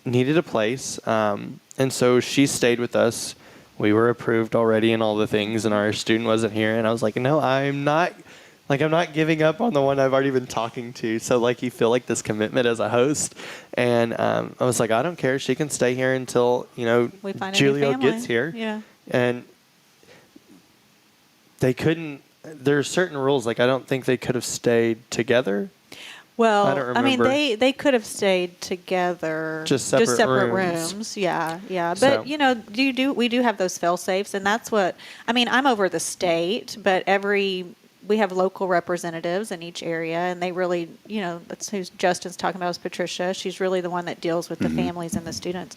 needed a place, and so she stayed with us. We were approved already and all the things, and our student wasn't here. And I was like, no, I'm not giving up on the one I've already been talking to. So like you feel like this commitment as a host. And I was like, I don't care. She can stay here until, We find a new Julio family. gets here. Yeah. And there are certain rules. Like I don't think they could have stayed together. Well, I don't I mean, remember. they could have stayed together, Just separate rooms. rooms. Yeah, yeah. So- But we do have those fail safes, and that's what I mean. I'm over the state, but we have local representatives in each area, and they really, that's who Justin's talking about is Patricia. She's really the one that deals with the families and the students.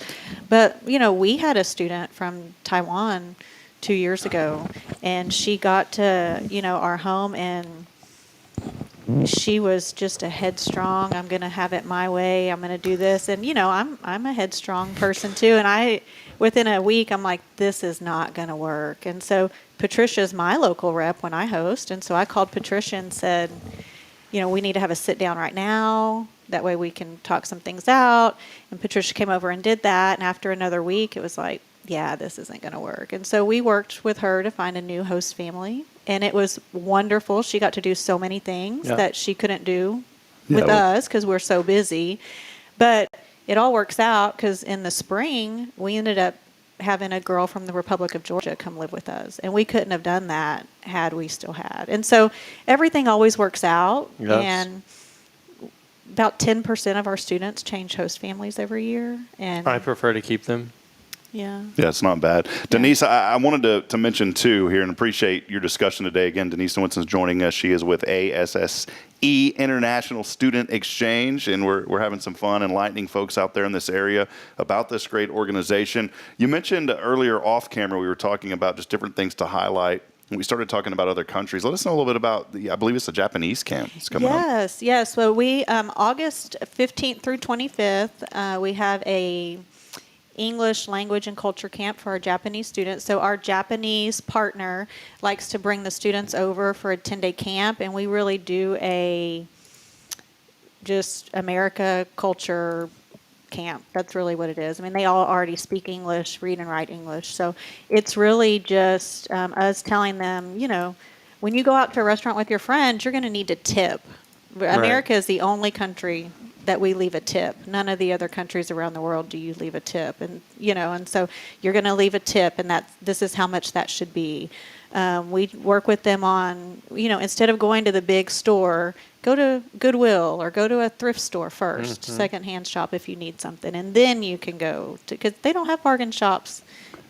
But we had a student from Taiwan 2 years ago, and she got to our home, and she was just a headstrong. I'm going to have it my way. I'm going to do this, and I'm a headstrong person too. And within a week, I'm like, this is not going to work. And so Patricia's my local rep when I host, and so I called Patricia and said, we need to have a sit down right now. That way we can talk some things out. And Patricia came over and did that. And after another week, it was like, yeah, this isn't going to work. And so we worked with her to find a new host family. And it was wonderful. She got to do so many things that she couldn't do with us because we're so busy. But it all works out because in the spring, we ended up having a girl from the Republic of Georgia come live with us. And we couldn't have done that had we still had. And so everything always works out. Yes. And about 10% of our students change host families every year. And I prefer to keep them. yeah. Yeah, it's not bad. Denise, I wanted to mention, too, here, and appreciate your discussion today. Again, Denise Winston's joining us. She is with ASSE International Student Exchange, and we're having some fun enlightening folks out there in this area about this great organization. You mentioned earlier off camera, we were talking about just different things to highlight. We started talking about other countries. Let us know a little bit about I believe it's the Japanese camp that's coming up. Yes. Well, we August 15th through 25th, we have a English language and culture camp for our Japanese students. So our Japanese partner likes to bring the students over for a 10-day camp, and we really do a just America culture camp. That's really what it is. I mean, they all already speak English, read and write English. So it's really just us telling them, when you go out to a restaurant with your friends, you're going to need to tip. America is the only country that we leave a tip. None of the other countries around the world do you leave a tip. And, and so you're going to leave a tip, and this is how much that should be. We work with them on, instead of going to the big store, go to Goodwill or go to a thrift store first, secondhand shop if you need something, and then you can go to, because they don't have bargain shops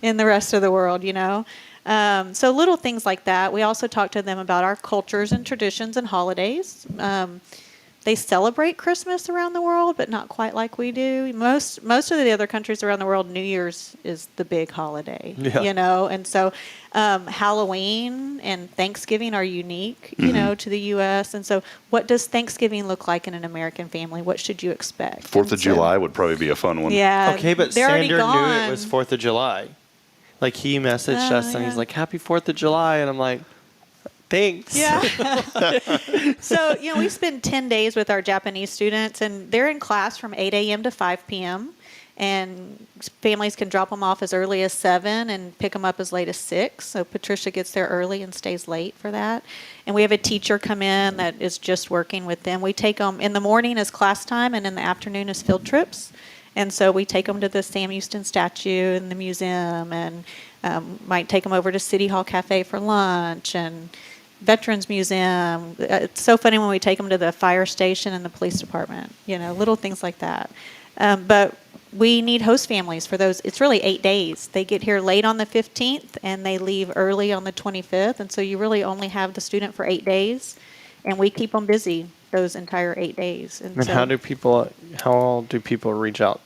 in the rest of the world, So little things like that. We also talk to them about our cultures and traditions and holidays. They celebrate Christmas around the world, but not quite like we do. Most of the other countries around the world, New Year's is the big holiday, And so Halloween and Thanksgiving are unique, to the U.S. And so what does Thanksgiving look like in an American family? What should you expect? 4th of July would probably be a fun one. Yeah. Okay, but they're already Sander knew gone. it was 4th of July. Like he messaged us and he's yeah. like, "Happy 4th of July," and I'm like, Thanks. Yeah. So, we spend 10 days with our Japanese students, and they're in class from 8 a.m. to 5 p.m. And families can drop them off as early as 7 and pick them up as late as 6. So Patricia gets there early and stays late for that. And we have a teacher come in that is just working with them. We take them in the morning as class time, and in the afternoon as field trips. And so we take them to the Sam Houston statue and the museum, and might take them over to City Hall Cafe for lunch and Veterans Museum. It's so funny when we take them to the fire station and the police department, little things like that. But we need host families for those. It's really 8 days. They get here late on the 15th and they leave early on the 25th. And so you really only have the student for 8 days, and we keep them busy those entire 8 days. And how do people reach out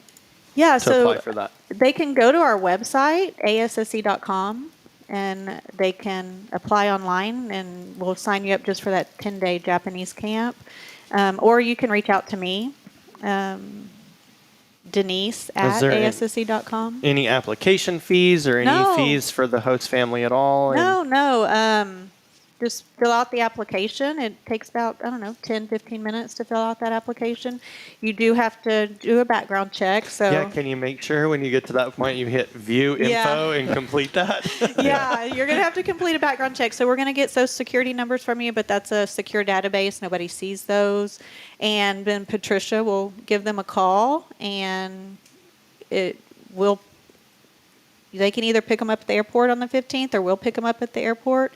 to apply for that? They can go to our website, ASSE.com, and they can apply online, and we'll sign you up just for that 10-day Japanese camp. Or you can reach out to me, Denise at ASSE.com. Any application fees or any fees for the host family at all? No. Just fill out the application. It takes about, 10, 15 minutes to fill out that application. You do have to do a background check. So yeah, can you make sure when you get to that point you hit view info and complete that? Yeah, you're going to have to complete a background check. So we're going to get Social Security numbers from you, but that's a secure database. Nobody sees those. And then Patricia will give them a call, and they can either pick them up at the airport on the 15th, or we'll pick them up at the airport.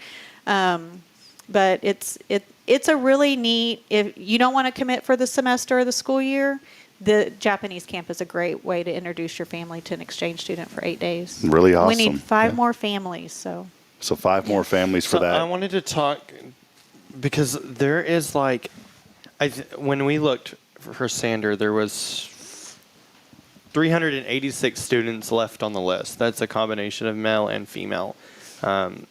But it's a really neat, if you don't want to commit for the semester or the school year, the Japanese camp is a great way to introduce your family to an exchange student for 8 days. Really awesome. We need 5 more families. So 5 more families for that. I wanted to talk, because there is when we looked for Sander, there was 386 students left on the list. That's a combination of male and female.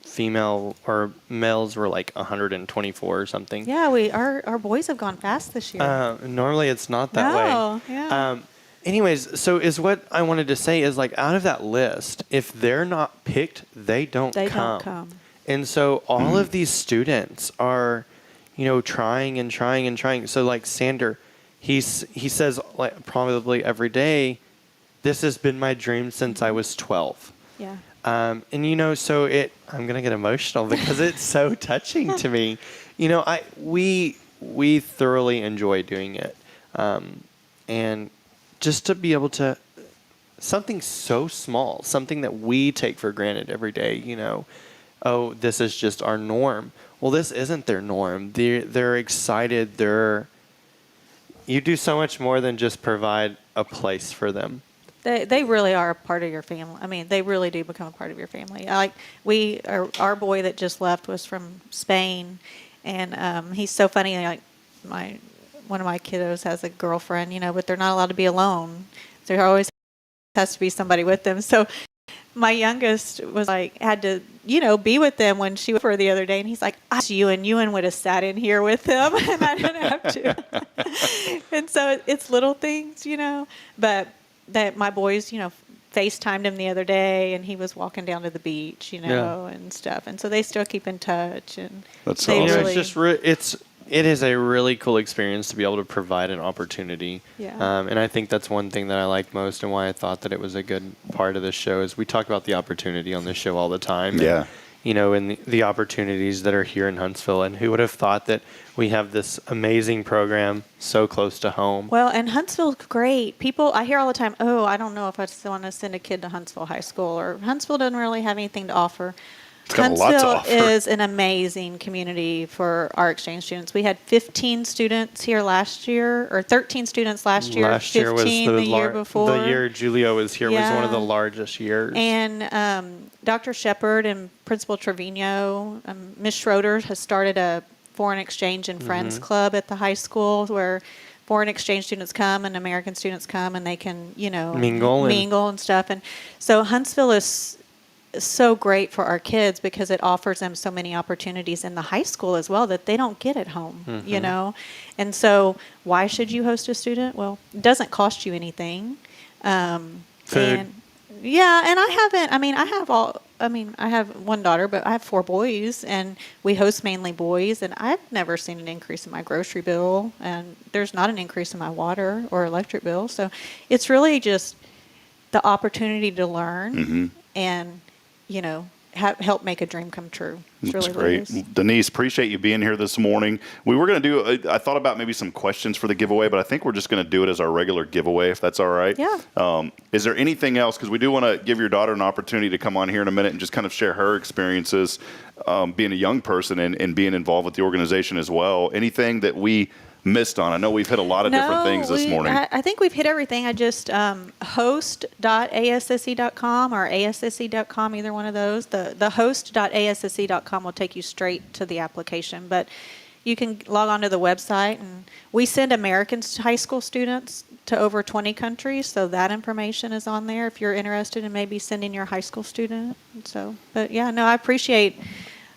Female or males were 124 or something. Yeah, our boys have gone fast this year. Normally it's not that way. Yeah. Anyways, so is what I wanted to say is out of that list, if they're not picked, they don't come. And so all of these students are, trying and trying and trying. So Sander, he says probably every day, this has been my dream since I was 12. Yeah. And so I'm gonna get emotional because it's so touching to me. We thoroughly enjoy doing it, and just to be able to something so small, something that we take for granted every day. This is just our norm. Well, this isn't their norm. They're excited. You do so much more than just provide a place for them. They really are a part of your family. I mean, they really do become a part of your family. Our boy that just left was from Spain, and he's so funny. One of my kiddos has a girlfriend, but they're not allowed to be alone. There always has to be somebody with them. So my youngest was had to, be with them when she was for the other day, and he's like, Ewan would have sat in here with them, and I didn't have to. And so it's little things, but. That my boys, FaceTimed him the other day, and he was walking down to the beach, and stuff. And so they still keep in touch. And that's awesome. It's it is a really cool experience to be able to provide an opportunity. Yeah. And I think that's one thing that I like most, and why I thought that it was a good part of this show is we talk about the opportunity on this show all the time. Yeah. And the opportunities that are here in Huntsville. And who would have thought that we have this amazing program so close to home? Well, and Huntsville's great. I hear all the time, I don't know if I still want to send a kid to Huntsville High School, or Huntsville doesn't really have anything to offer. It's got a lot to offer. Huntsville is an amazing community for our exchange students. We had 15 students here last year, or 13 students last year. Last year was 15 the year before. The year Julio was here was one of the largest years. And Dr. Shepard and Principal Trevino, Ms. Schroeder has started a foreign exchange and friends club at the high school where foreign exchange students come and American students come, and they can, mingle and stuff. And so Huntsville is so great for our kids because it offers them so many opportunities in the high school as well that they don't get at home, And so why should you host a student? Well, it doesn't cost you anything. Food. And I have I mean, I have one daughter, but I have 4 boys, and we host mainly boys, and I've never seen an increase in my grocery bill, and there's not an increase in my water or electric bill. So it's really just the opportunity to learn and, help make a dream come true. It's That's really what it great. is. Denise, appreciate you being here this morning. We were going to do, I thought about maybe some questions for the giveaway, but I think we're just going to do it as our regular giveaway, if that's all right. Yeah. Is there anything else? Because we do want to give your daughter an opportunity to come on here in a minute and just kind of share her experiences being a young person and being involved with the organization as well. Anything that we missed on? I know we've hit a lot of different things this morning. I think we've hit everything. I just host.asse.com or asse.com, either one of those. The host.asse.com will take you straight to the application, but you can log on to the website, and we send American high school students to over 20 countries, so that information is on there if you're interested in maybe sending your high school student. So, but yeah, no, I appreciate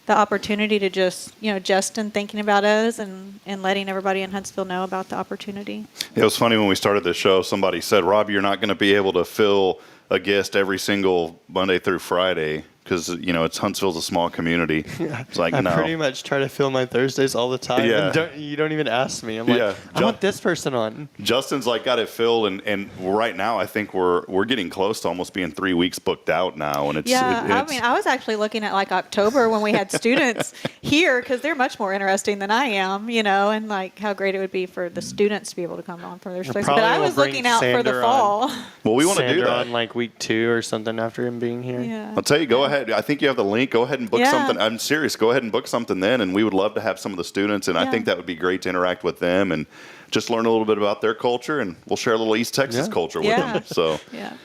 the opportunity to just, Justin thinking about us and letting everybody in Huntsville know about the opportunity. It was funny when we started the show, somebody said, Rob, you're not going to be able to fill a guest every single Monday through Friday because, it's Huntsville's a small community. It's like, I no. pretty much try to fill my Thursdays all the time. Yeah. And you don't even ask me. I'm like, I want this person on. Justin's like got it filled, and right now I think we're getting close to almost being 3 weeks booked out now, and it's I was actually looking at like October when we had students here because they're much more interesting than I am, and like how great it would be for the students to be able to come on for their space. But I was looking out for the fall. Well, we want to do that on like week 2 or something after him being here. Yeah. I'll tell you, go ahead. I think you have the link. Go ahead and book something. I'm serious. Go ahead and book something then, and we would love to have some of the students, and I think that would be great to interact with them and just learn a little bit about their culture, and we'll share a little East Texas culture with them. So,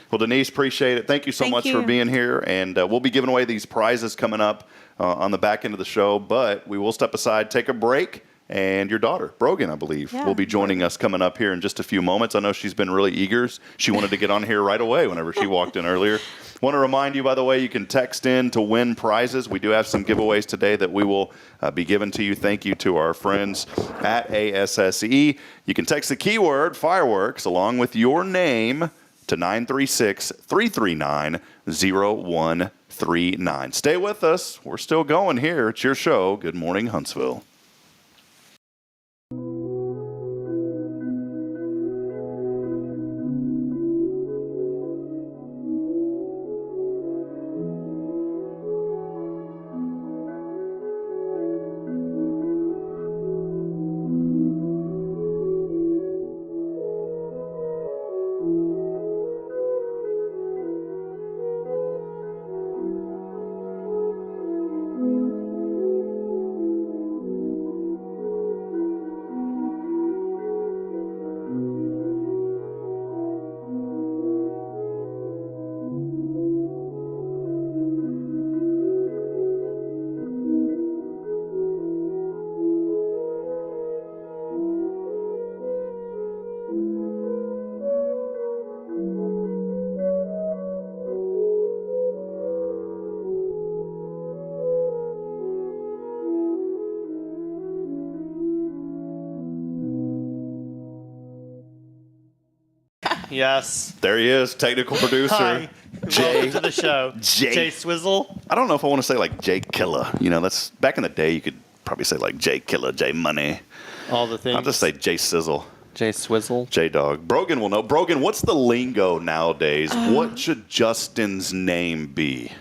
well, Denise, appreciate it. Thank you so much for being here, and we'll be giving away these prizes coming up on the back end of the show, but we will step aside, take a break, and your daughter, Brogan, I believe, will be joining us coming up here in just a few moments. I know she's been really eager. She wanted to get on here right away whenever she walked in earlier. Want to remind you, by the way, you can text in to win prizes. We do have some giveaways today that we will be given to you. Thank you to our friends at ASSE. You can text the keyword fireworks along with your name to 936-339-0139. Stay with us. We're still going here. It's your show, Good Morning Huntsville. Yes. There he is, technical producer. Hi. Welcome to the show. Jay Swizzle. I don't know if I want to say like Jay Killer. That's back in the day. You could probably say like Jay Killer, Jay Money. All the things. I'll just say Jay Sizzle. Jay Swizzle. J Dog. Brogan will know. Brogan, what's the lingo nowadays? What should Justin's name be?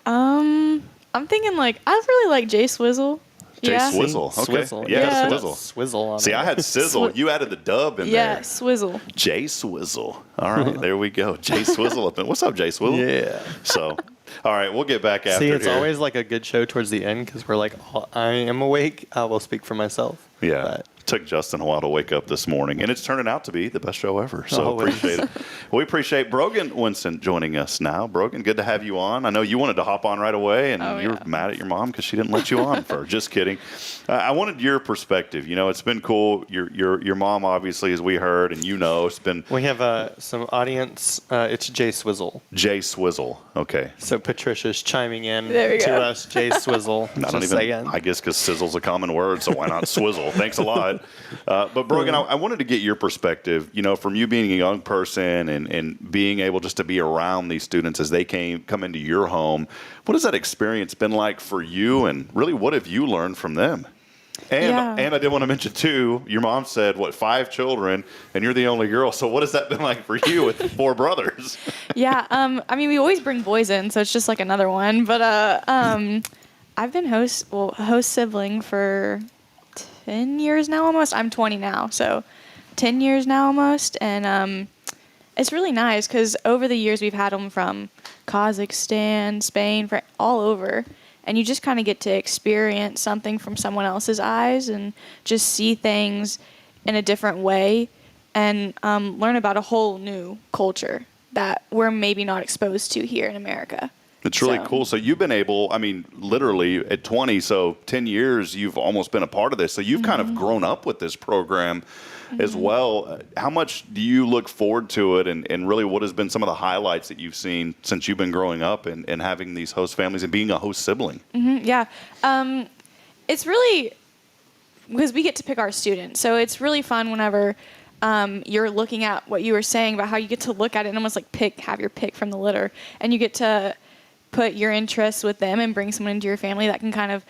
I'm thinking like I really like Jay Swizzle. Jay Yeah. Swizzle. Okay. Swizzle. Yeah, Yeah. Swizzle. Swizzle on See, it. I had Sizzle. You added the dub in Yeah, there. Swizzle. Jay Swizzle. All right, there we go. Jay Swizzle up in. What's up, Jay Swizzle? Yeah. So, all right, we'll get back after See, it's here. always like a good show towards the end because we're like, I am awake. I will speak for myself. Yeah. But Took Justin a while to wake up this morning, and it's turning out to be the best show ever. So Always. appreciate it. We appreciate Brogan Winston joining us now. Brogan, good to have you on. I know you wanted to hop on right away, and you were mad at your mom because she didn't let you on for. Just kidding. I wanted your perspective. It's been cool. Your mom, obviously, as we heard, and it's been. we have some audience. It's Jay Swizzle. Jay Swizzle. Okay. So Patricia's chiming in There we to go. us, Jay Swizzle. I don't even. I guess because sizzle's a common word, so why not swizzle? Thanks a lot. that. But Brogan, I wanted to get your perspective, from you being a young person and being able just to be around these students as they come into your home. What has that experience been like for you, and really what have you learned from them? And I did want to mention, too, your mom said, 5 children, and you're the only girl. So what has that been like for you with 4 brothers? Yeah. I mean, we always bring boys in, so it's just like another one. But I've been host sibling for 10 years now almost. I'm 20 now, so 10 years now almost. And it's really nice because over the years we've had them from Kazakhstan, Spain, all over. And you just kind of get to experience something from someone else's eyes and just see things in a different way and learn about a whole new culture that we're maybe not exposed to here in America. It's really cool. So you've been able, literally at 20, so 10 years, you've almost been a part of this. So you've kind of grown up with this program as well. How much do you look forward to it, and really what has been some of the highlights that you've seen since you've been growing up and having these host families and being a host sibling? Yeah. It's really, because we get to pick our students, so it's really fun whenever you're looking at what you were saying about how you get to look at it and almost like have your pick from the litter, and you get to put your interests with them and bring someone into your family that can kind of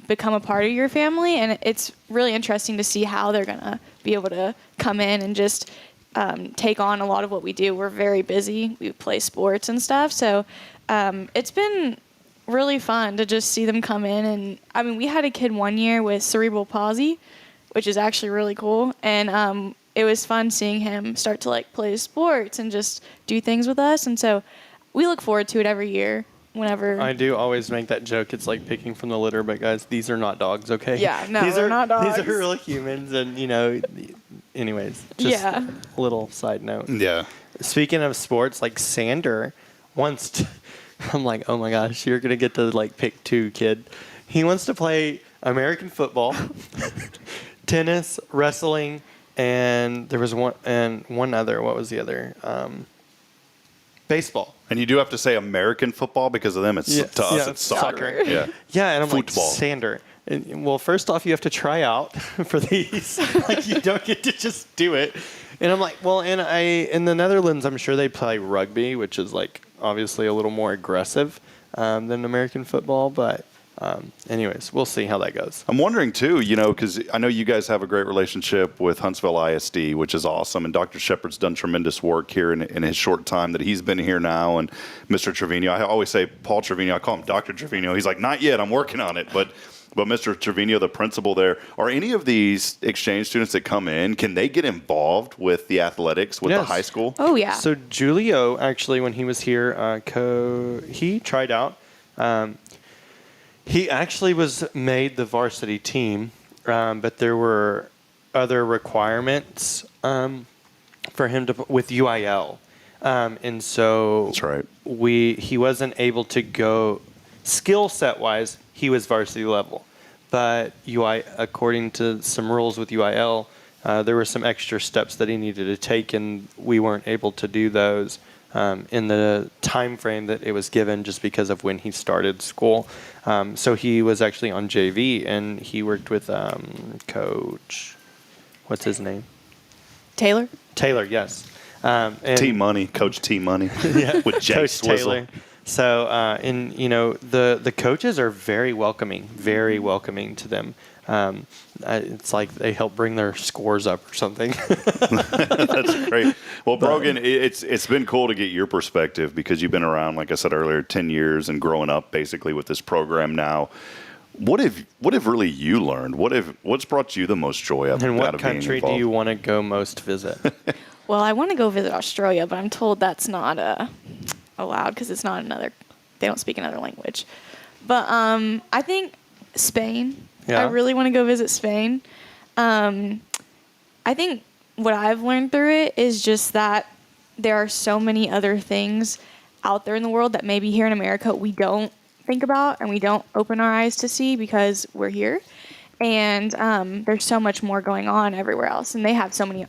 become a part of your family. And it's really interesting to see how they're going to be able to come in and just take on a lot of what we do. We're very busy. We play sports and stuff. So it's been really fun to just see them come in. And we had a kid one year with cerebral palsy, which is actually really cool. And it was fun seeing him start to play sports and just do things with us. And so we look forward to it every year. Whenever I do always make that joke, it's like picking from the litter, but guys, these are not dogs, okay? Yeah, no, these they're not dogs. These are real humans, and anyways, just a little side note. Yeah. Speaking of sports, Sander wants to, I'm like, oh my gosh, you're gonna get to pick 2, kid. He wants to play American football, tennis, wrestling, and there was one other. What was the other? Baseball. And you do have to say American football because of them. It's to us, it's soccer. Yeah. Yeah, and I'm Football. like, Sander. Well, first off, you have to try out for these. You don't get to just do it. And I'm like, well, in the Netherlands, I'm sure they play rugby, which is obviously a little more aggressive than American football. But anyways, we'll see how that goes. I'm wondering too, because I know you guys have a great relationship with Huntsville ISD, which is awesome. And Dr. Shepard's done tremendous work here in his short time that he's been here now. And Mr. Trevino, I always say Paul Trevino, I call him Dr. Trevino. He's like, not yet, I'm working on it. But Mr. Trevino, the principal there, are any of these exchange students that come in, can they get involved with the athletics with the high school? Oh, yeah. So Julio, actually, when he was here, he tried out. He actually was made the varsity team, but there were other requirements for him with UIL, and so that's right. He wasn't able to go skill set wise. He was varsity level, but according to some rules with UIL, there were some extra steps that he needed to take, and we weren't able to do those in the time frame that it was given just because of when he started school. So he was actually on JV, and he worked with Coach, what's his name? Taylor, yes. And T Money, Coach T Money, yeah, with Jay Coach Swizzle. Taylor. So, the coaches are very welcoming to them. It's like they help bring their scores up or something. That's great. Well, Brogan, it's been cool to get your perspective because you've been around, like I said earlier, 10 years and growing up basically with this program now. What have really you learned? What's brought you the most joy out of being involved? And what country do you want to go most visit? Well, I want to go visit Australia, but I'm told that's not allowed because it's not they don't speak another language. But I think Spain. Yeah. I really want to go visit Spain. I think what I've learned through it is just that there are so many other things out there in the world that maybe here in America we don't think about and we don't open our eyes to see because we're here. And there's so much more going on everywhere else. And they have so many,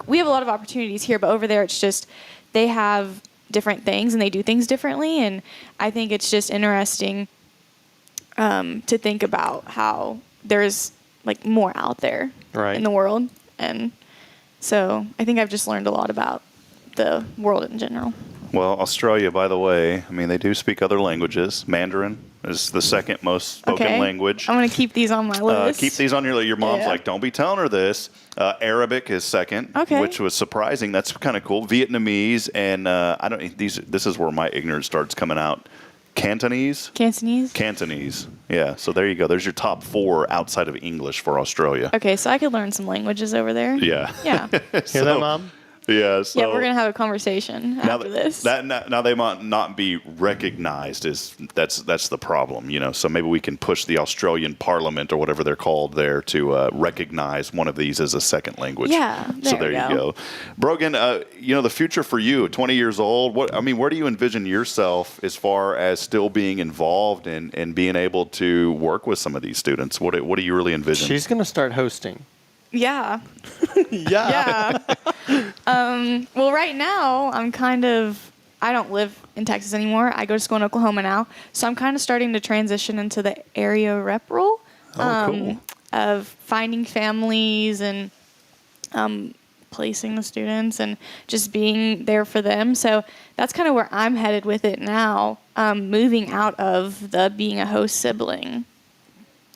we have a lot of opportunities here, but over there it's just they have different things and they do things differently. And I think it's just interesting to think about how there's like more out there Right. in the world. And so I think I've just learned a lot about the world in general. Well, Australia, by the way, I mean, they do speak other languages. Mandarin is the second most spoken language. I'm going to keep these on my list. Keep these on your mom's Yeah. like, don't be telling her this. Arabic is second, Okay. which was surprising. That's kind of cool. Vietnamese and this is where my ignorance starts coming out. Cantonese. Yeah. So there you go. There's your top 4 outside of English for Australia. Okay, so I could learn some languages over there. Yeah. Yeah. Hear that, Mom? Yeah, so Yeah, we're gonna have a conversation after this. Now they might not be recognized as that's the problem, So maybe we can push the Australian Parliament or whatever they're called there to recognize one of these as a second language. Yeah, So there you go. Brogan, the future for you, 20 years old. Where do you envision yourself as far as still being involved and being able to work with some of these students? What do you really envision? She's going to start hosting. Yeah. Yeah. Well, right now I don't live in Texas anymore. I go to school in Oklahoma now, so I'm kind of starting to transition into the area rep role Cool. of finding families and placing the students and just being there for them. So that's kind of where I'm headed with it now, moving out of the being a host sibling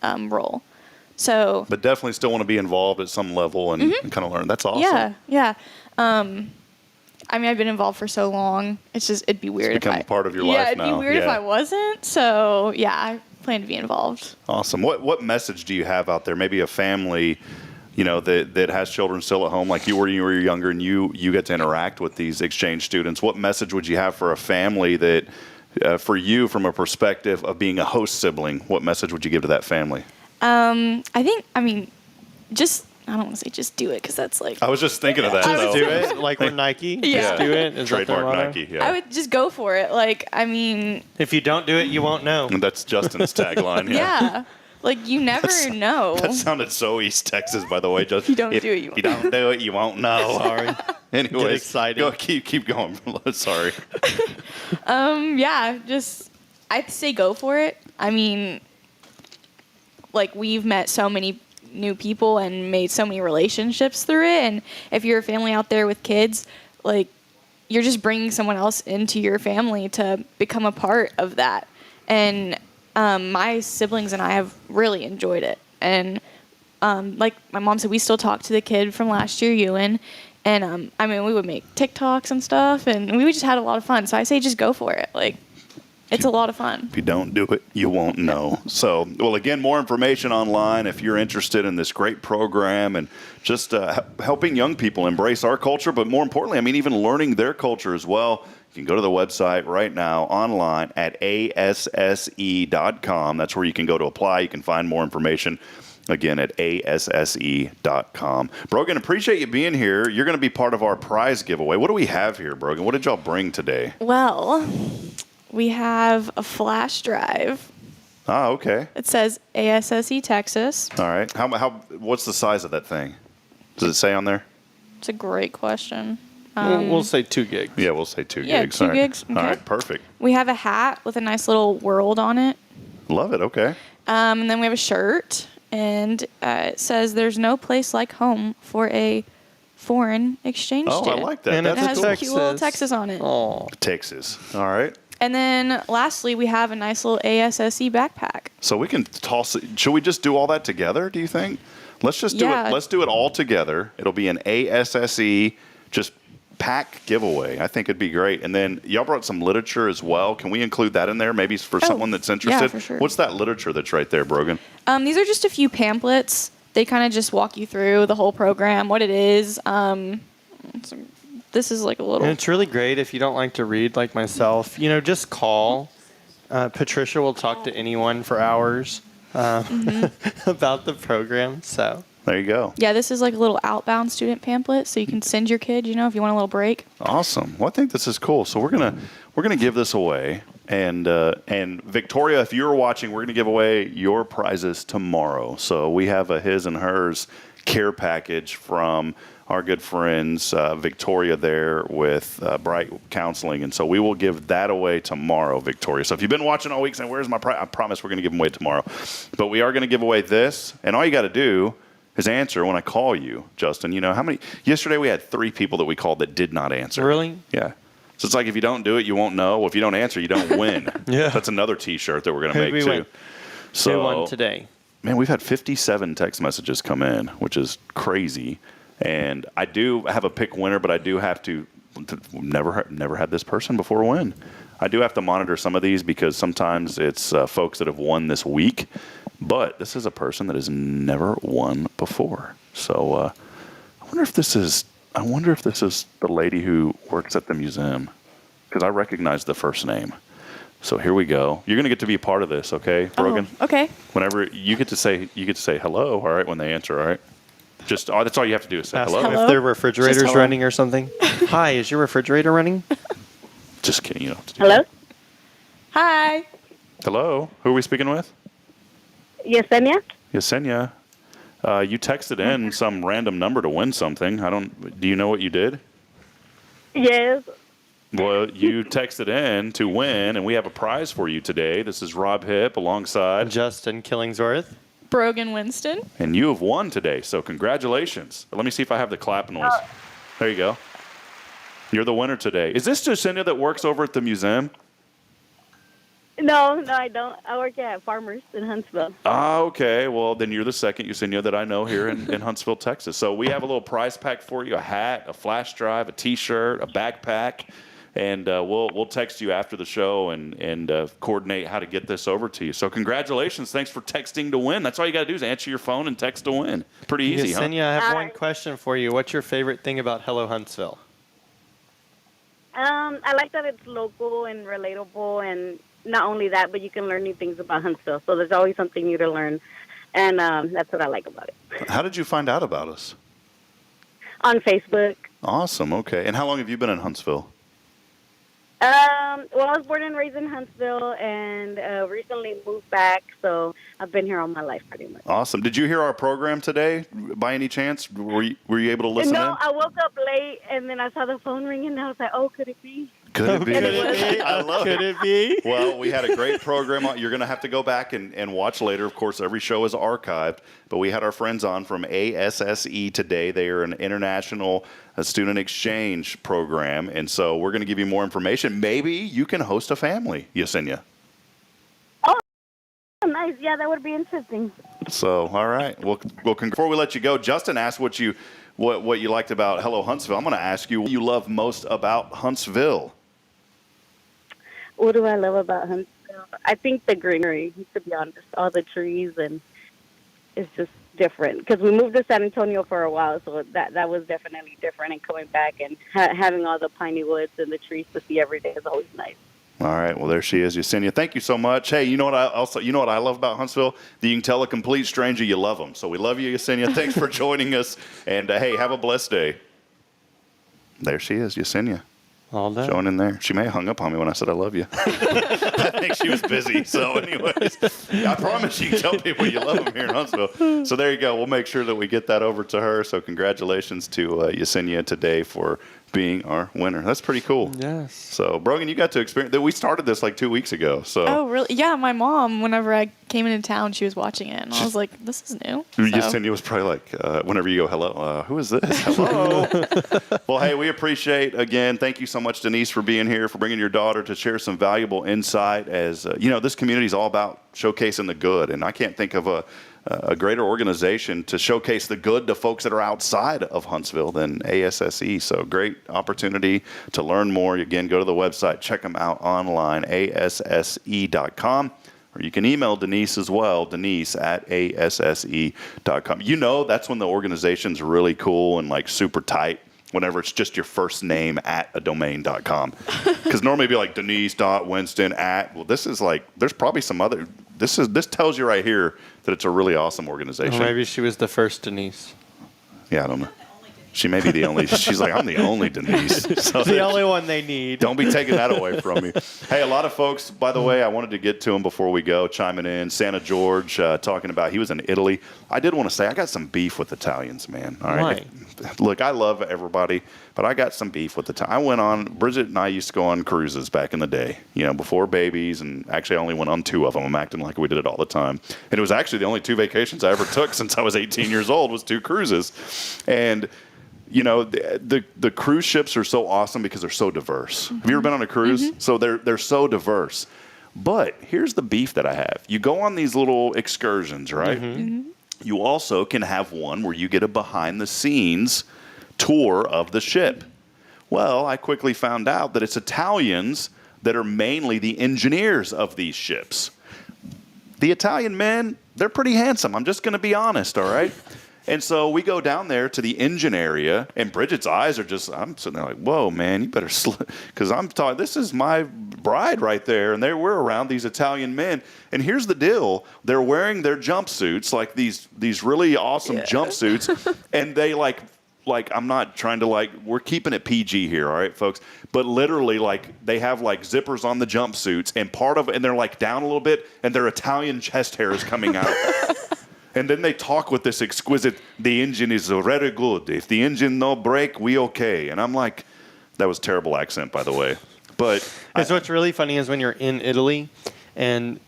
role. So, But definitely still want to be involved at some level and kind of learn. That's awesome. yeah. I mean, I've been involved for so long. It'd be weird It's become if I, a part of your yeah, life it'd now. be weird if Yeah. I wasn't. So, yeah, I plan to be involved. Awesome. What message do you have out there? Maybe a family, that has children still at home, like you were when you were younger, and you get to interact with these exchange students. What message would you have for a family that, for you, from a perspective of being a host sibling, what message would you give to that family? I don't want to say just do it because that's like. I was just thinking of that. Just though. do it, like we're Nike. Yeah. Just do it. Is that their Trademark motto? Nike. Yeah. I would just go for it. Like, I mean, If you don't do it, you won't know. And that's Justin's tagline. yeah. Like, you never know. That sounded so East Texas, by the way. Just You don't do it, you If you don't do it, you won't know. Sorry. Anyways, Get excited. Go, keep going. Sorry. Yeah, just I'd say go for it. I mean, like, we've met so many new people and made so many relationships through it. And if you're a family out there with kids, like, you're just bringing someone else into your family to become a part of that. And my siblings and I have really enjoyed it. And like my mom said, we still talk to the kid from last year, Ewan. And I mean, we would make TikToks and stuff, and we just had a lot of fun. So I say just go for it. Like, it's a lot of fun. If you don't do it, you won't know. So, well, again, more information online if you're interested in this great program and just helping young people embrace our culture, but more importantly, I mean, even learning their culture as well. You can go to the website right now online at ASSE.com. That's where you can go to apply. You can find more information. Again, at ASSE.com. Brogan, appreciate you being here. You're going to be part of our prize giveaway. What do we have here, Brogan? What did y'all bring today? Well, we have a flash drive. Ah, okay. It says ASSE Texas. All right. What's the size of that thing? Does it say on there? It's a great question. We'll say 2 gigs. Yeah, we'll say 2 Yeah, gigs. 2 All right. gigs, All okay. right, perfect. We have a hat with a nice little world on it. Love it. Okay. And then we have a shirt, and it says there's no place like home for a foreign exchange Oh, student. I like that. And It That's has cool. a cute little Texas on it. Oh, Texas. All right. And then lastly, we have a nice little ASSE backpack. So we can toss it. Should we just do all that together, do you think? Let's just do Yeah. it. Let's do it all together. It'll be an ASSE just pack giveaway. I think it'd be great. And then y'all brought some literature as well. Can we include that in there maybe for someone that's interested? yeah, for sure. What's that literature that's right there, Brogan? These are just a few pamphlets. They kind of just walk you through the whole program, what it is. This is like a little. and it's really great if you don't like to read like myself. Just call. Patricia will talk to anyone for hours about the program. So There you go. Yeah, this is like a little outbound student pamphlet, so you can send your kid, if you want a little break. Awesome. Well, I think this is cool. So we're gonna give this away, and Victoria, if you're watching, we're gonna give away your prizes tomorrow. So we have a his and hers care package from our good friends Victoria there with Bright Counseling. And so we will give that away tomorrow, Victoria. So if you've been watching all week saying, where's my prize? I promise we're going to give them away tomorrow. But we are going to give away this. And all you got to do is answer when I call you, Justin. You know, how many? Yesterday we had 3 people that we called that did not answer. Really? Yeah. So it's like if you don't do it, you won't know. If you don't answer, you don't win. Yeah. That's another T-shirt that we're going to make too. So Who won today? Man, we've had 57 text messages come in, which is crazy. And I do have a pick winner, but I do have to never had this person before win. I do have to monitor some of these because sometimes it's folks that have won this week. But this is a person that has never won before. So I wonder if this is the lady who works at the museum, because I recognize the first name. So here we go. You're going to get to be a part of this, okay, Brogan? Oh, okay. Whenever you get to say hello, all right, when they answer, all right? Just that's all you have to do is say Ask hello. them Hello? if their refrigerator's Just hello. running or something. Hi, is your refrigerator running? Just kidding. You don't have to do Hello? that. Hi. Hello. Who are we speaking with? Yesenia? Yesenia. You texted in some random number to win something. Do you know what you did? Yes. Well, you texted in to win, and we have a prize for you today. This is Rob Hipp alongside Justin Killingsworth. Brogan Winston. And you have won today, so congratulations. Let me see if I have the clap noise. There you go. You're the winner today. Is this Jacinda that works over at the museum? No, I don't. I work at Farmers in Huntsville. Ah, okay. Well, then you're the second Jacinda that I know here in Huntsville, Texas. So we have a little prize pack for you, a hat, a flash drive, a T-shirt, a backpack. And we'll text you after the show and coordinate how to get this over to you. So congratulations. Thanks for texting to win. That's all you got to do is answer your phone and text to win. Pretty easy, huh? Yesenia, I have one question for you. What's your favorite thing about Hello Huntsville? I like that it's local and relatable, and not only that, but you can learn new things about Huntsville. So there's always something new to learn, and that's what I like about it. How did you find out about us? On Facebook. Awesome. Okay. And how long have you been in Huntsville? Well, I was born and raised in Huntsville, and recently moved back, so I've been here all my life pretty much. Awesome. Did you hear our program today by any chance? Were you able to listen in? No, I woke up late, and then I saw the phone ringing, and I was like, oh, could it be? Could it be? I love Could it. it be? Well, we had a great program. You're going to have to go back and watch later. Of course, every show is archived. But we had our friends on from ASSE today. They are an international student exchange program. And so we're going to give you more information. Maybe you can host a family, Yesenia. Oh, nice. Yeah, that would be interesting. So, all right. Well, before we let you go, Justin asked what you liked about Hello Huntsville. I'm going to ask you what you love most about Huntsville. What do I love about Huntsville? I think the greenery, to be honest, all the trees, and it's just different. Because we moved to San Antonio for a while, so that was definitely different. And coming back and having all the piney woods and the trees to see every day is always nice. All right. Well, there she is, Yesenia. Thank you so much. Hey, you know what I love about Huntsville? That you can tell a complete stranger you love them. So we love you, Yesenia. Thanks for joining us. And hey, have a blessed day. There she is, Yesenia. All day. Showing in there. She may have hung up on me when I said I love you. I think she was busy. So anyways, I promise you tell people you love them here in Huntsville. So there you go. We'll make sure that we get that over to her. So congratulations to Yesenia today for being our winner. That's pretty cool. Yes. So Brogan, you got to experience that. We started this like 2 weeks ago. So Oh, really? Yeah, my mom, whenever I came into town, she was watching it. And I was like, this is new. So. Yesenia was probably like, whenever you go, hello, who is this? Hello. Well, hey, we appreciate, again, thank you so much, Denise, for being here, for bringing your daughter to share some valuable insight. As this community is all about showcasing the good. And I can't think of a greater organization to showcase the good to folks that are outside of Huntsville than ASSE. So great opportunity to learn more. Again, go to the website, check them out online, ASSE.com. Or you can email Denise as well, denise@ASSE.com. That's when the organization's really cool and like super tight, whenever it's just your first name @adomain.com. Because normally it'd be like Denise.Winston well, this is like, there's probably some other, this tells you right here that it's a really awesome organization. Or maybe she was the first Denise. Yeah, I don't know. She may be the only. She's like, I'm the only Denise. So the only one they need. Don't be taking that away from me. Hey, a lot of folks, by the way, I wanted to get to him before we go, chiming in. Santa George talking about he was in Italy. I did want to say I got some beef with Italians, man. All right. Why? Look, I love everybody, but I got some beef with Bridget and I used to go on cruises back in the day, before babies, and actually I only went on 2 of them. I'm acting like we did it all the time. And it was actually the only 2 vacations I ever took since I was 18 years old was 2 cruises. And the cruise ships are so awesome because they're so diverse. Have you ever been on a cruise? So they're so diverse. But here's the beef that I have. You go on these little excursions, right? You also can have one where you get a behind-the-scenes tour of the ship. Well, I quickly found out that it's Italians that are mainly the engineers of these ships. The Italian men, they're pretty handsome. I'm just going to be honest, all right? And so we go down there to the engine area, and Bridget's eyes are just, I'm sitting there like, whoa, man, you better because I'm talking, this is my bride right there, and we're around these Italian men. And here's the deal. They're wearing their jumpsuits, like these really awesome jumpsuits, and they like I'm not trying to we're keeping it PG here, all right, folks? But literally, they have zippers on the jumpsuits, and they're down a little bit, and their Italian chest hair is coming out. And then they talk with this exquisite, the engine is very good. If the engine no break, we okay. And I'm like, that was a terrible accent, by the way. But so what's really funny is when you're in Italy and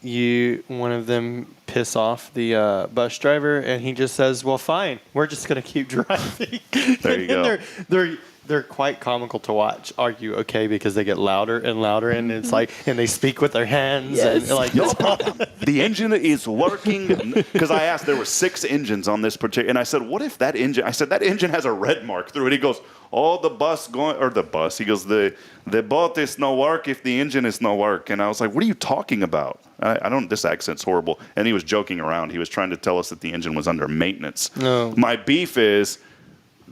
one of them piss off the bus driver and he just says, well, fine, we're just going to keep driving. There you go. They're quite comical to watch argue, okay, because they get louder and louder, and it's and they speak with their hands. Yes. And No problem. The engine is working. Because I asked, there were 6 engines on this particular, and I said, what if that engine, that engine has a red mark through it. He goes, the bus, he goes, the boat is no work if the engine is no work. And I was like, what are you talking about? This accent's horrible. And he was joking around. He was trying to tell us that the engine was under maintenance. No. My beef is,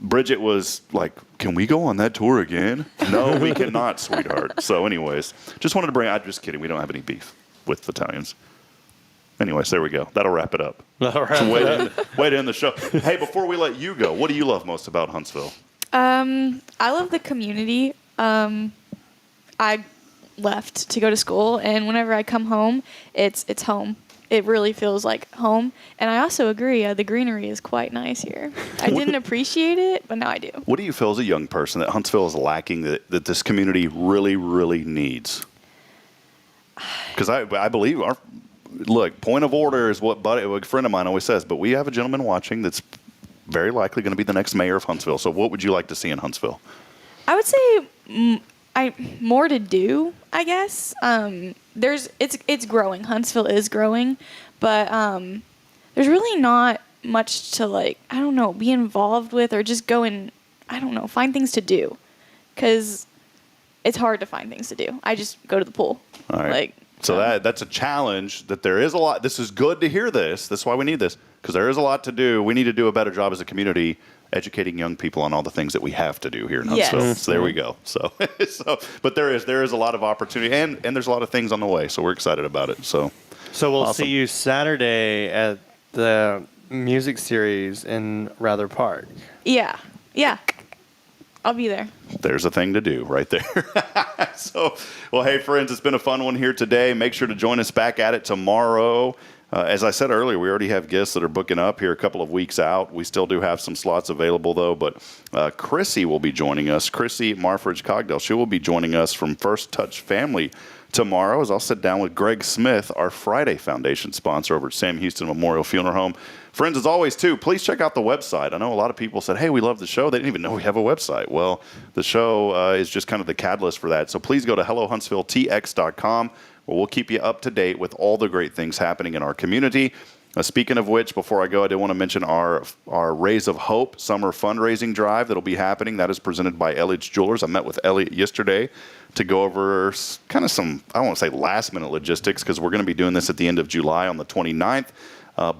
Bridget was like, can we go on that tour again? No, we cannot, sweetheart. So anyways, just wanted to I'm just kidding. We don't have any beef with Italians. Anyways, there we go. That'll wrap it up. Way to end the show. Hey, before we let you go, what do you love most about Huntsville? I love the community. I left to go to school, and whenever I come home, it's home. It really feels like home. And I also agree, the greenery is quite nice here. I didn't appreciate it, but now I do. What do you feel as a young person that Huntsville is lacking that this community really, really needs? Because I believe point of order is what a friend of mine always says, but we have a gentleman watching that's very likely going to be the next mayor of Huntsville. So what would you like to see in Huntsville? I would say more to do, I guess. It's growing. Huntsville is growing, but there's really not much to be involved with or just go and find things to do, because it's hard to find things to do. I just go to the pool. All right. So that's a challenge. That there is a lot. This is good to hear this. That's why we need this, because there is a lot to do. We need to do a better job as a community educating young people on all the things that we have to do here in Huntsville. Yes. So there we go. But there is a lot of opportunity, and there's a lot of things on the way. So we're excited about it. So we'll awesome. see you Saturday at the music series in Rather Park. Yeah. I'll be there. There's a thing to do right there. Hey, friends, it's been a fun one here today. Make sure to join us back at it tomorrow. As I said earlier, we already have guests that are booking up here a couple of weeks out. We still do have some slots available, though. But Chrissy will be joining us. Chrissy Marfridge-Cogdell. She will be joining us from First Touch Family tomorrow, as I'll sit down with Greg Smith, our Friday Foundation sponsor over at Sam Houston Memorial Funeral Home. Friends, as always, too, please check out the website. I know a lot of people said, hey, we love the show. They didn't even know we have a website. Well, the show is just kind of the catalyst for that. So please go to HelloHuntsvilleTX.com, where we'll keep you up to date with all the great things happening in our community. Speaking of which, before I go, I did want to mention our Rays of Hope summer fundraising drive that will be happening. That is presented by Elliot's Jewelers. I met with Elliot yesterday to go over kind of some, I don't want to say last-minute logistics, because we're going to be doing this at the end of July on the 29th.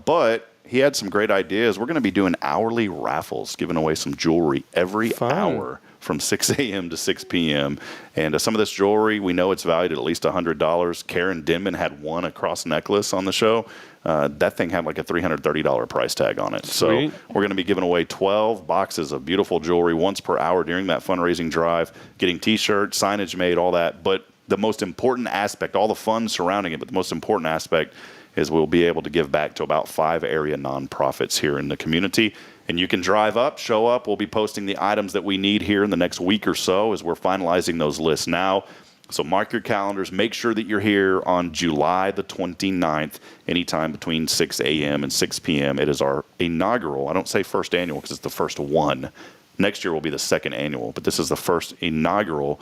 But he had some great ideas. We're going to be doing hourly raffles, giving away some jewelry every hour from 6 a.m. to 6 p.m. And some of this jewelry, we know it's valued at least $100. Karen Denman had won a cross necklace on the show. That thing had like a $330 price tag on it. Sweet. So we're going to be giving away 12 boxes of beautiful jewelry once per hour during that fundraising drive, getting T-shirts, signage made, all that. But the most important aspect, all the fun surrounding it, but the most important aspect is we'll be able to give back to about 5 area nonprofits here in the community. And you can drive up, show up. We'll be posting the items that we need here in the next week or so as we're finalizing those lists now. So mark your calendars. Make sure that you're here on July the 29th, anytime between 6 a.m. and 6 p.m. It is our inaugural, I don't say first annual because it's the first one. Next year will be the second annual, but this is the first inaugural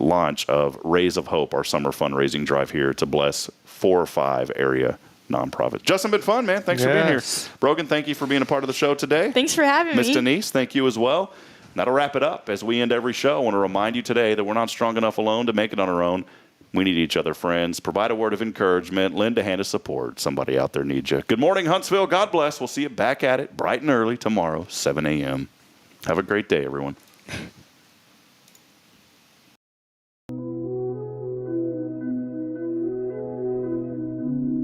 launch of Rays of Hope, our summer fundraising drive here to bless 4 or 5 area nonprofits. Justin, been fun, man. Thanks for being here. Brogan, thank you for being a part of the show today. Thanks for having me. Miss Denise, thank you as well. That'll wrap it up. As we end every show, I want to remind you today that we're not strong enough alone to make it on our own. We need each other, friends. Provide a word of encouragement. Lend a hand of support. Somebody out there needs you. Good morning, Huntsville. God bless. We'll see you back at it bright and early tomorrow, 7 a.m. Have a great day, everyone.